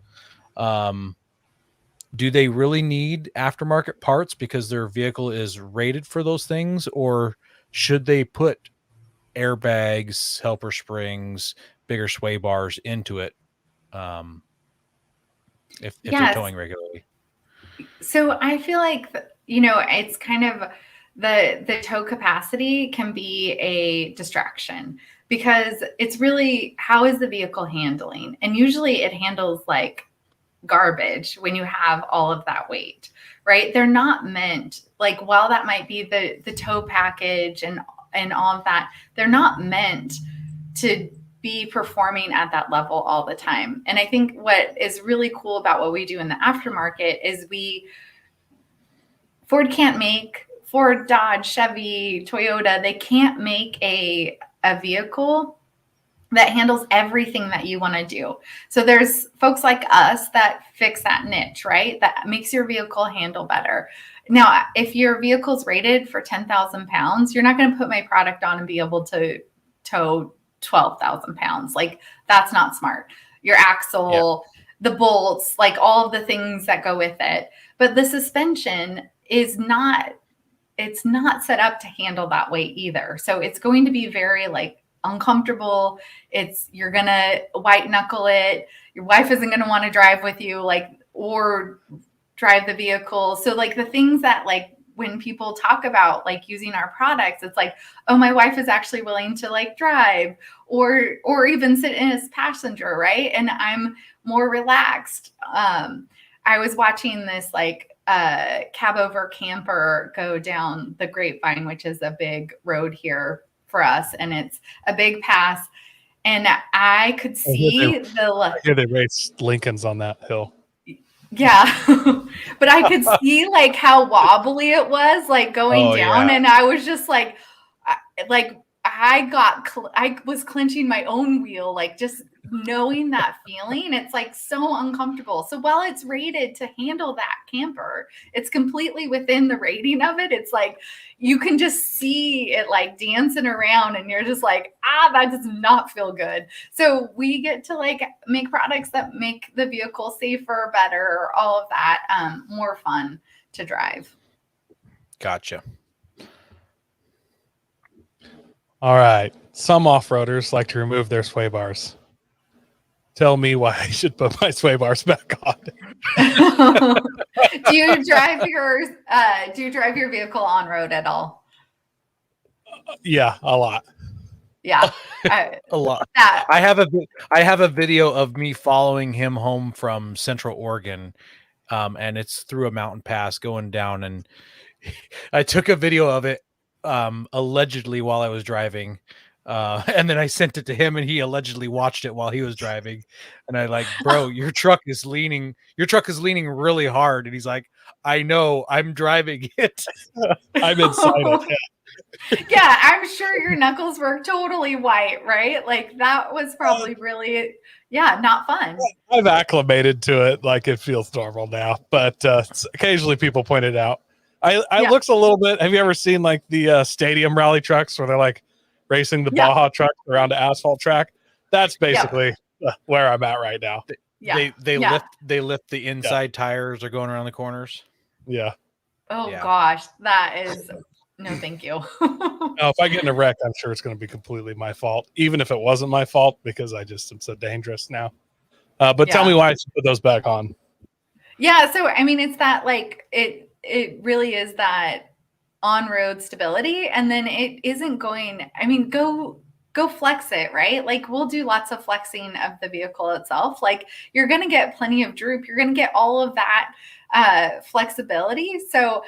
Do they really need aftermarket parts because their vehicle is rated for those things, or should they put airbags, helper springs, bigger sway bars into it if they're towing regularly? So I feel like, it's kind of the tow capacity can be a distraction, because it's really, how is the vehicle handling? And usually it handles like garbage when you have all of that weight, right? They're not meant, like, while that might be the tow package and all of that, they're not meant to be performing at that level all the time. And I think what is really cool about what we do in the aftermarket is Ford can't make, Ford, Dodge, Chevy, Toyota, they can't make a vehicle that handles everything that you want to do. So there's folks like us that fix that niche, right? That makes your vehicle handle better. Now, if your vehicle's rated for 10,000 pounds, you're not going to put my product on and be able to tow 12,000 pounds. Like, that's not smart. Your axle, the bolts, like all of the things that go with it. But the suspension is not, it's not set up to handle that weight either. So it's going to be very like uncomfortable. You're going to white knuckle it. Your wife isn't going to want to drive with you, like, or drive the vehicle. So like the things that, like, when people talk about like using our products, it's like, oh, my wife is actually willing to like drive or even sit in as passenger, right? And I'm more relaxed. I was watching this like cab over camper go down the Grapevine, which is a big road here for us, and it's a big pass. And I could see I hear they raced Lincolns on that hill. Yeah. But I could see like how wobbly it was, like going down. Yeah. And I was just like I was clenching my own wheel, like just knowing that feeling. It's like so uncomfortable. So while it's rated to handle that camper, it's completely within the rating of it. It's like you can just see it like dancing around and you're just like, that does not feel good. So we get to like make products that make the vehicle safer, better, all of that, more fun to drive. Gotcha. All right. Some off-roaders like to remove their sway bars. Tell me why I should put my sway bars back on. Do you drive your vehicle on road at all? Yeah, a lot. Yeah, A lot. that I have a video of me following him home from Central Oregon, and it's through a mountain pass going down, and I took a video of it allegedly while I was driving, and then I sent it to him, and he allegedly watched it while he was driving, and I like, bro, your truck is leaning really hard, and he's like, I know, I'm driving it. I'm inside it. yeah, I'm sure your knuckles were totally white, right? Like that was probably really, not fun. I've acclimated to it. Like it feels normal now, but occasionally people point it out. I looks a little bit. Have you ever seen like the stadium rally trucks where they're like racing the Baja truck around an asphalt track? That's basically where I'm at right now. They lift the inside tires. They're going around the corners. Yeah. Oh gosh, that is no, thank you. No, if I get in a wreck, I'm sure it's going to be completely my fault, even if it wasn't my fault, because I just am so dangerous now. But tell me why I should put those back on. Yeah. So I mean, it's that like it really is that on-road stability, and then it isn't going, I mean, go flex it, right? Like we'll do lots of flexing of the vehicle itself. Like you're going to get plenty of droop. You're going to get all of that flexibility. So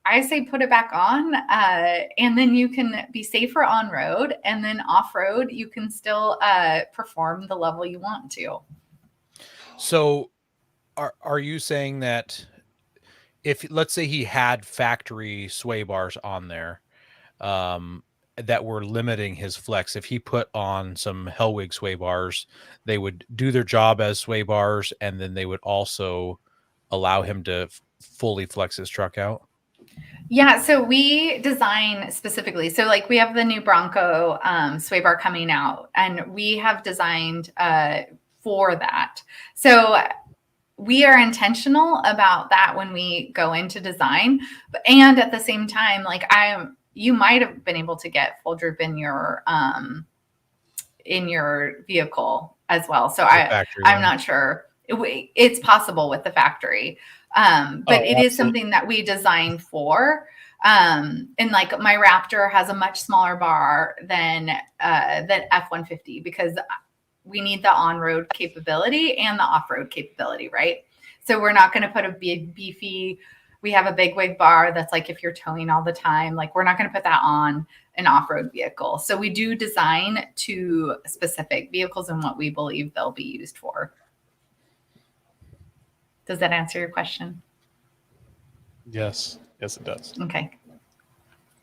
I say put it back on, and then you can be safer on road, and then off road you can still perform the level you want to. So are you saying that if, let's say, he had factory sway bars on there, that were limiting his flex, if he put on some Hellwig sway bars, they would do their job as sway bars, and then they would also allow him to fully flex his truck out? Yeah, so we design specifically. So like we have the new Bronco sway bar coming out, and we have designed for that. So we are intentional about that when we go into design, and at the same time, like you might have been able to get full droop in your vehicle as well. So I'm not sure. It's possible with the factory. But it is something that we design for. And like my Raptor has a much smaller bar than F-150, because we need the on-road capability and the off-road capability, right? So we're not going to put a big beefy, we have a big wig bar that's like if you're towing all the time, like we're not going to put that on an off-road vehicle. So we do design to specific vehicles and what we believe they'll be used for. Does that answer your question? Yes, it does. Okay.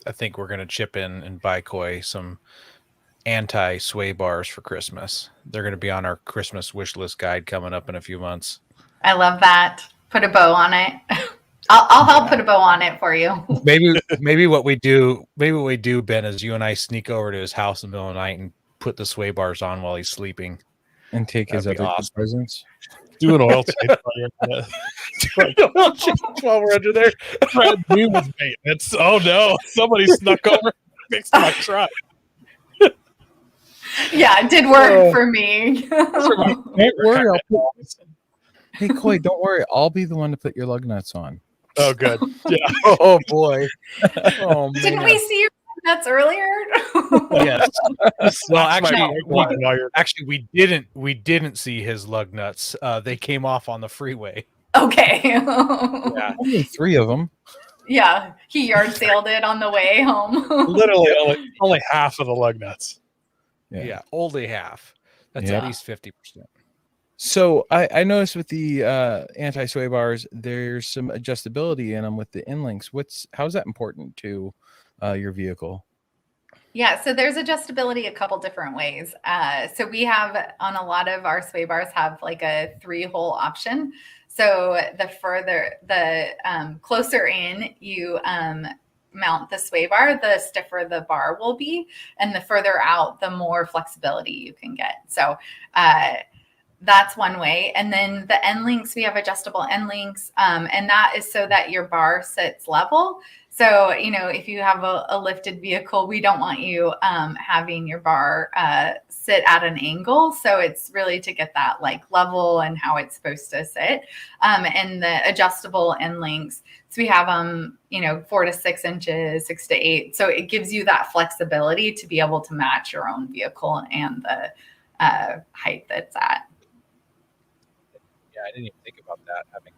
I think we're going to chip in and buy Koi some anti-sway bars for Christmas. They're going to be on our Christmas wish list guide coming up in a few months. I love that. Put a bow on it. I'll help put a bow on it for you. Maybe what we do, Ben, is you and I sneak over to his house in the middle of the night and put the sway bars on while he's sleeping. And take his That'd other be two awesome. presents. Do an oil change While we're under there. Brad New with maintenance. Oh no, somebody snuck over and fixed my truck. Yeah, it did work for me. Don't worry, hey Koi, don't worry. I'll be the one to put your lug nuts on. Oh good. Yeah. Oh boy. Oh man. Didn't we see your nuts earlier? Yes. Well, Actually, actually, we didn't see his lug nuts. They came off on the freeway. Okay. Yeah. Only 3 of them. Yeah, he yard sailed it on the way home. literally only half of the lug nuts. Yeah. Only half. That's Yeah. at least 50%. So I noticed with the anti-sway bars, there's some adjustability in them with the end links. How's that important to your vehicle? Yeah, so there's adjustability a couple different ways. So we have on a lot of our sway bars have like a 3-hole option. So the closer in you mount the sway bar, the stiffer the bar will be, and the further out, the more flexibility you can get. So that's one way. And then the end links, we have adjustable end links, and that is so that your bar sits level. So, if you have a lifted vehicle, we don't want you having your bar sit at an angle. So it's really to get that like level and how it's supposed to sit. And the adjustable end links, so we have them, 4 to 6 inches, 6 to 8. So it gives you that flexibility to be able to match your own vehicle and the height that's at. Yeah, I didn't even think about that. Having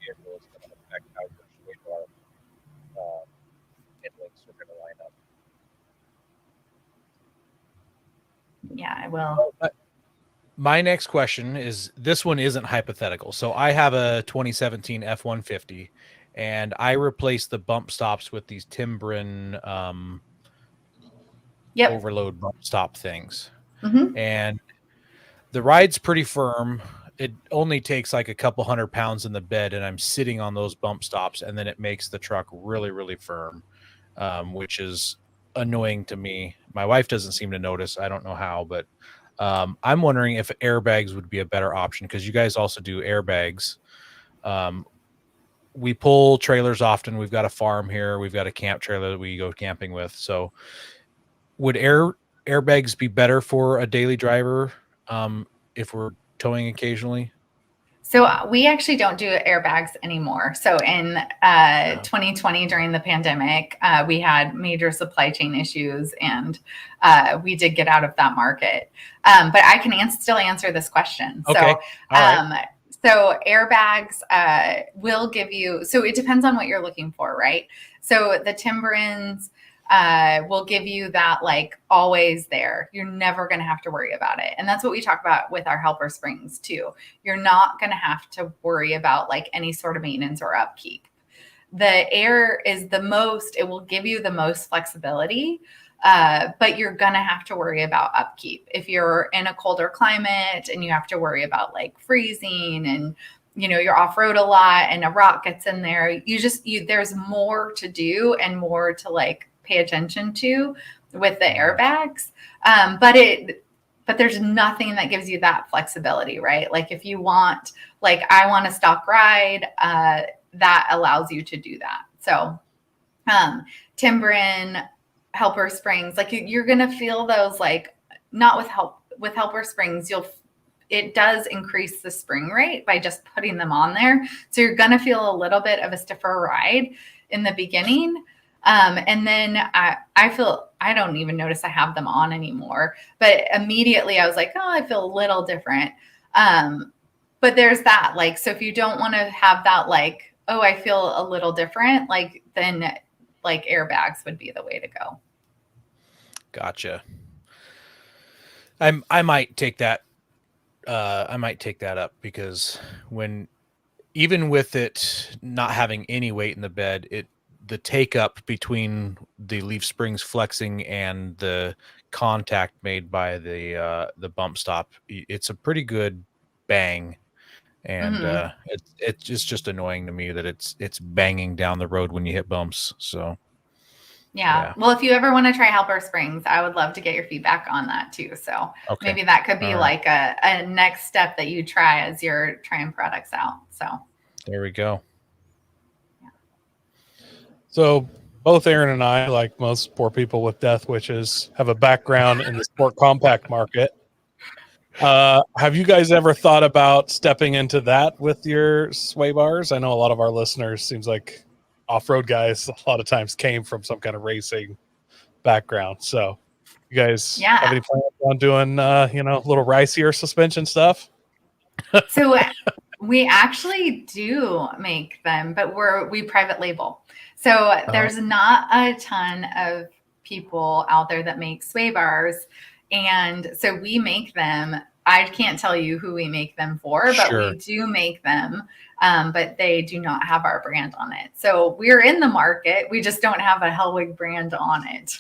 vehicles going to affect how your sway bar end links are going to line up. Yeah, I will. My next question is, this one isn't hypothetical. So I have a 2017 F-150 and I replaced the bump stops with these Timbren overload bump stop things. Mm-hmm. And the ride's pretty firm. It only takes like a couple 100 pounds in the bed, and I'm sitting on those bump stops, and then it makes the truck really, really firm, which is annoying to me. My wife doesn't seem to notice. I don't know how, but I'm wondering if airbags would be a better option, because you guys also do airbags. We pull trailers often. We've got a farm here. We've got a camp trailer that we go camping with. So would airbags be better for a daily driver if we're towing occasionally? So we actually don't do airbags anymore. So in 2020, during the pandemic, we had major supply chain issues, and we did get out of that market. But I can still answer this question. Okay. So, All right. So airbags will give you, so it depends on what you're looking for, right? So the Timberens will give you that like always there. You're never going to have to worry about it. And that's what we talk about with our helper springs too. You're not going to have to worry about like any sort of maintenance or upkeep. The air is it will give you the most flexibility, but you're going to have to worry about upkeep. If you're in a colder climate and you have to worry about like freezing and, you're off-road a lot and a rock gets in there, there's more to do and more to like pay attention to with the airbags. But there's nothing that gives you that flexibility, right? Like if you want, like I want a stock ride, that allows you to do that. So Timbren, helper springs, like you're going to feel those, like not with helper springs, it does increase the spring rate by just putting them on there. So you're going to feel a little bit of a stiffer ride in the beginning. And then I feel, I don't even notice I have them on anymore, but immediately I was like, oh, I feel a little different. But there's that, like, so if you don't want to have that, like, oh, I feel a little different, like, then like airbags would be the way to go. Gotcha. I might take that. I might take that up, because even with it not having any weight in the bed, the take up between the leaf springs flexing and the contact made by the bump stop, it's a pretty good bang. And it's just annoying to me that it's banging down the road when you hit bumps. So yeah. Well, if you ever want to try Helper Springs, I would love to get your feedback on that too. So maybe that could be like a next step that you try as you're trying products out. So there we go. Yeah. So both Aaron and I, like most poor people with death wishes, have a background in the sport compact market. Have you guys ever thought about stepping into that with your sway bars? I know a lot of our listeners, seems like off-road guys a lot of times came from some kind of racing background. So you guys have any plans on doing little ricier suspension stuff? So we actually do make them, but we private label. So there's not a ton of people out there that make sway bars. And so we make them. I can't tell you who we make them for, but we do make them. But they do not have our brand on it. So we're in the market. We just don't have a Hellwig brand on it.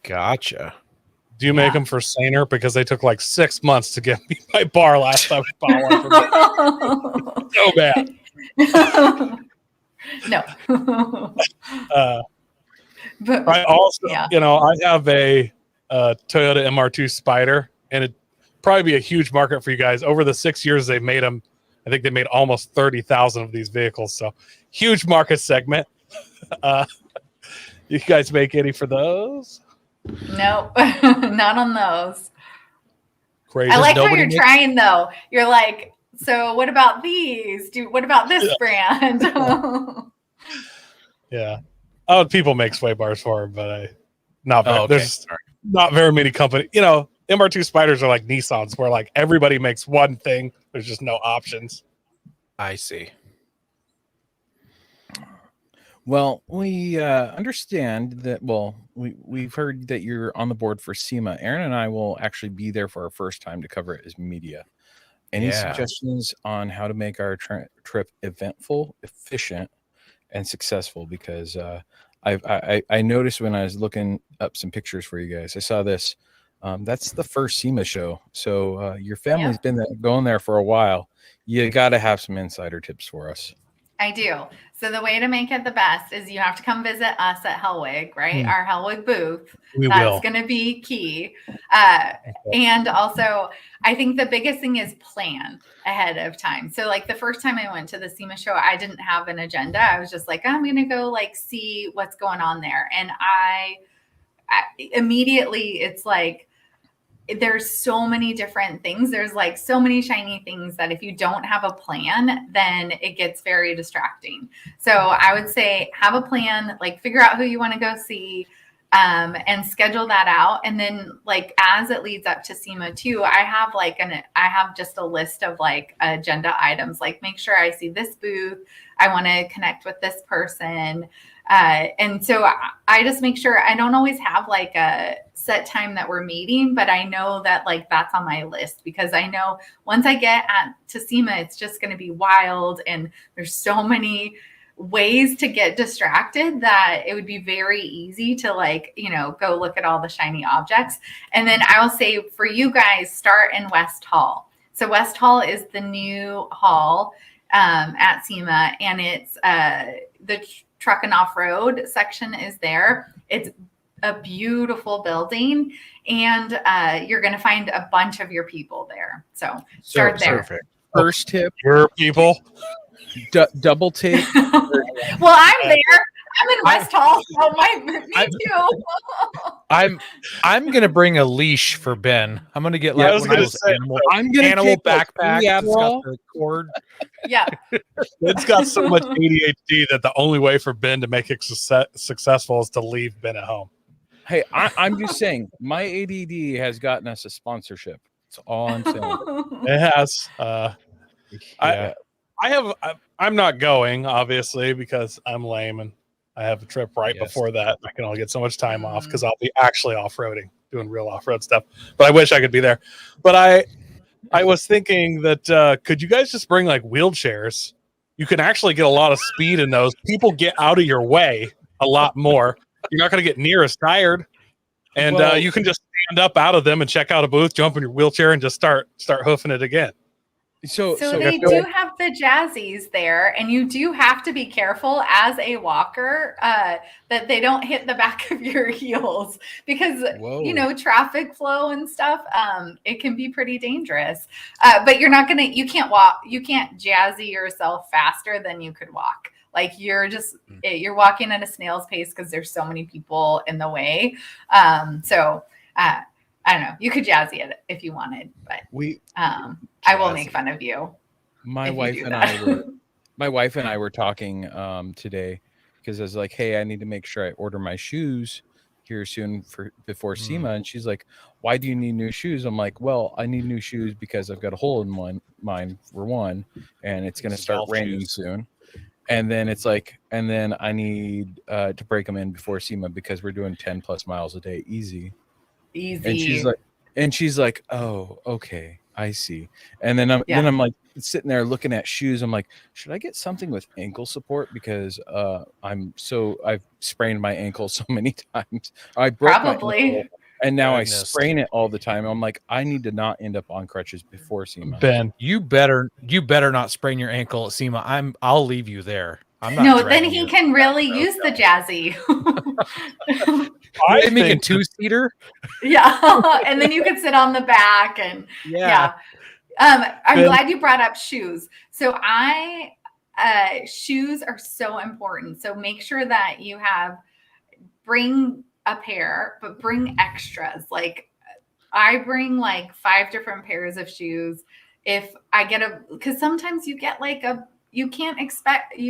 Gotcha. Do you make them for Saner? Because they took like 6 months to get me my bar last time I bought one. So bad. No. But I also, I have a Toyota MR2 Spider, and it'd probably be a huge market for you guys. Over the 6 years they've made them, I think they made almost 30,000 of these vehicles. So huge market segment. You guys make any for those? Nope, not on those. Crazy. I like how you're trying though. You're like, so what about these? What about this brand? Yeah. People make sway bars for them, but there's not very many companies. MR2 Spiders are like Nissans, where like everybody makes one thing. There's just no options. I see. Well, we understand that. Well, we've heard that you're on the board for SEMA. Aaron and I will actually be there for our first time to cover it as media. Any suggestions on how to make our trip eventful, efficient, and successful? Because I noticed when I was looking up some pictures for you guys, I saw this. That's the first SEMA show. So your family's been going there for a while. You got to have some insider tips for us. I do. So the way to make it the best is you have to come visit us at Hellwig, right? Our Hellwig booth. That's going to be key. And also, I think the biggest thing is plan ahead of time. So like the first time I went to the SEMA show, I didn't have an agenda. I was just like, I'm going to go like see what's going on there. And I immediately, it's like, there's so many different things. There's like so many shiny things that if you don't have a plan, then it gets very distracting. So I would say have a plan, like figure out who you want to go see, and schedule that out. And then like, as it leads up to SEMA too, I have just a list of like agenda items, like make sure I see this booth. I want to connect with this person. And so I just make sure I don't always have like a set time that we're meeting, but I know that like that's on my list, because I know once I get to SEMA, it's just going to be wild. And there's so many ways to get distracted that it would be very easy to like, go look at all the shiny objects. And then I will say for you guys, start in West Hall. So West Hall is the new hall at SEMA, and it's the truck and off-road section is there. It's a beautiful building, and you're going to find a bunch of your people there. So start there. Perfect. First tip, your people. Double take. Well, I'm there. I'm in West Hall, so me too. I'm gonna bring a leash for Ben. I'm gonna get Yeah, I like was one of gonna those say, animal like, backpack. three It's got Adderall. the cord. Yeah. Ben's got so much ADHD that the only way for Ben to make it successful is to leave Ben at home. Hey, I'm just saying, my ADD has gotten us a sponsorship. That's all I'm saying. It has. Yeah. I'm not going, obviously, because I'm lame and I have a trip right Yes. before that. I can only get so much time off because I'll be actually off-roading, doing real off-road stuff. But I wish I could be there. But I was thinking that could you guys just bring like wheelchairs? You can actually get a lot of speed in those. People get out of your way a lot more. You're not going to get near as tired. And Well- you can just stand up out of them and check out a booth, jump in your wheelchair, and just start hoofing it again. So they do have the jazzies there, and you do have to be careful as a walker that they don't hit the back of your heels because traffic flow and stuff. It can be pretty dangerous. But you can't jazzy yourself faster than you could walk. Like you're walking at a snail's pace because there's so many people in the way. I don't know. You could jazzy it if you wanted, but I will make fun of you. My wife and I were talking today because I was like, "Hey, I need to make sure I order my shoes here soon before SEMA." And she's like, "Why do you need new shoes?" I'm like, "Well, I need new shoes because I've got a hole in mine for one, and it's going to start raining soon." And then and then I need to break them in before SEMA because we're doing 10+ miles a day easy. And she's like, "Oh, okay, I see." And then I'm like sitting there looking at shoes. I'm like, should I get something with ankle support because I've sprained my ankle so many times. I broke my ankle, and now I sprain it all the time. I'm like, I need to not end up on crutches before SEMA. Ben, you better not sprain your ankle at SEMA. I'll leave you there. I'm not. No, then he can really use the jazzy. I make a 2-seater. Yeah, and then you could sit on the back and I'm glad you brought up shoes. So shoes are so important. So make sure that you bring a pair, but bring extras. Like I bring like 5 different pairs of shoes. If I get because sometimes you get like you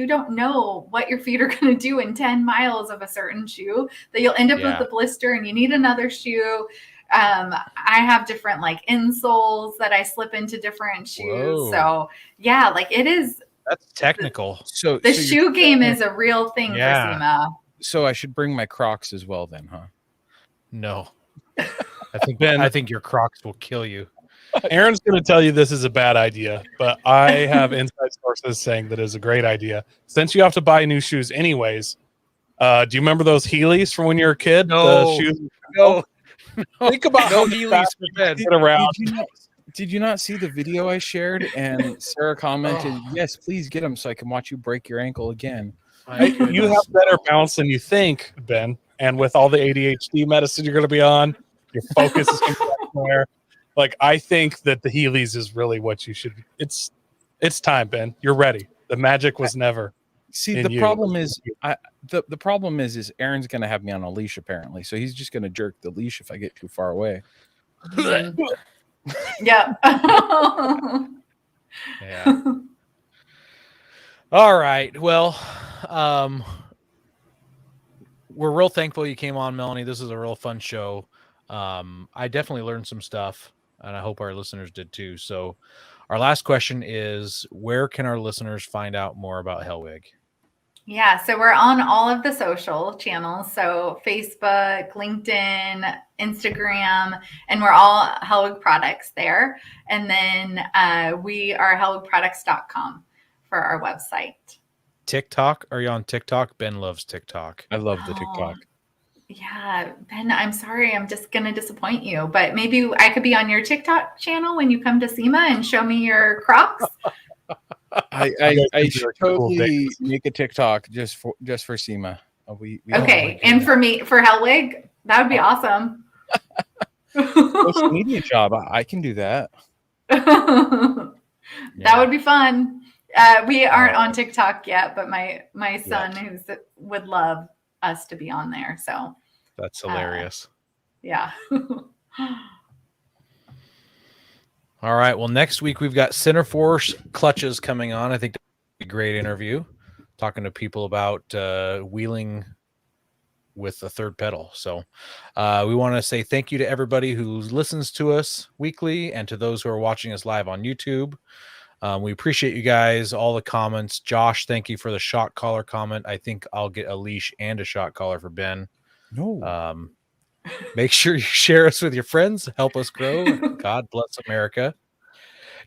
don't know what your feet are going to do in 10 miles of a certain shoe that you'll end up with the blister and you need another shoe. I have different like insoles that I slip into different shoes. Whoa. So like it is. That's technical. So the shoe game is a real thing for SEMA. So I should bring my Crocs as well then, huh? No. I think your Crocs will kill you. Aaron's going to tell you this is a bad idea, but I have inside sources saying that is a great idea. Since you have to buy new shoes anyways, do you remember those Heelys from when you were a kid? No. The shoes? No. Think about how Heelys for Ben. Get around. Did you not see the video I shared? And Sarah commented, "Yes, please get them so I can watch you break your ankle again." You have better balance than you think, Ben. And with all the ADHD medicine you're going to be on, your focus is going to be somewhere. Like, I think that the Heelys is really what you should. It's time, Ben. You're ready. The magic was never. See, the problem is, the problem is Aaron's going to have me on a leash apparently, so he's just going to jerk the leash if I get too far away. Yeah. Yeah. All right. Well, we're real thankful you came on, Melanie. This is a real fun show. I definitely learned some stuff, and I hope our listeners did too. So our last question is, where can our listeners find out more about Hellwig? Yeah, so we're on all of the social channels. So Facebook, LinkedIn, Instagram, and we're all Hellwig products there. And then we are hellwigproducts.com for our website. TikTok? Are you on TikTok? Ben loves TikTok. I love the TikTok. Yeah, Ben, I'm sorry. I'm just going to disappoint you. But maybe I could be on your TikTok channel when you come to SEMA and show me your Crocs. I should totally make a TikTok just for SEMA. We okay, and for me, for Hellwig, that would be awesome. Social media job. I can do that. That would be fun. We aren't on TikTok yet, but my son would love us to be on there. So That's hilarious. Yeah. All right. Well, next week we've got Center Force clutches coming on. I think that'll be a great interview, talking to people about wheeling with a third pedal. So we want to say thank you to everybody who listens to us weekly and to those who are watching us live on YouTube. We appreciate you guys, all the comments. Josh, thank you for the shock collar comment. I think I'll get a leash and a shock collar for Ben. No. Make sure you share us with your friends. Help us grow. God bless America.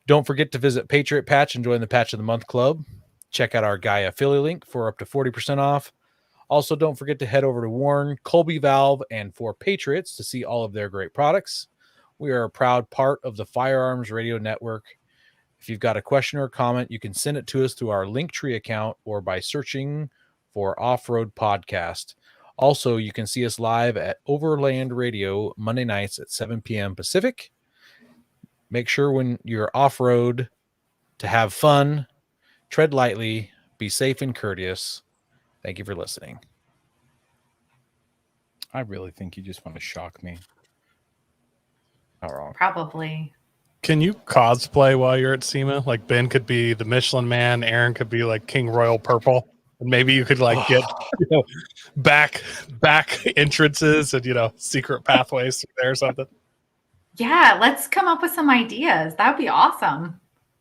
Don't forget to visit Patriot Patch and join the Patch of the Month Club. Check out our Gaia affiliate link for up to 40% off. Also, don't forget to head over to Warren, Colby Valve, and 4 Patriots to see all of their great products. We are a proud part of the Firearms Radio Network. If you've got a question or comment, you can send it to us through our Linktree account or by searching for Off-Road Podcast. Also, you can see us live at Overland Radio Monday nights at 7 p.m. Pacific. Make sure when you're off-road to have fun, tread lightly, be safe and courteous. Thank you for listening. I really think you just want to shock me. Not wrong. Probably. Can you cosplay while you're at SEMA? Like Ben could be the Michelin Man, Aaron could be like King Royal Purple, and maybe you could like get back entrances and secret pathways through there or something. Yeah, let's come up with some ideas. That would be awesome.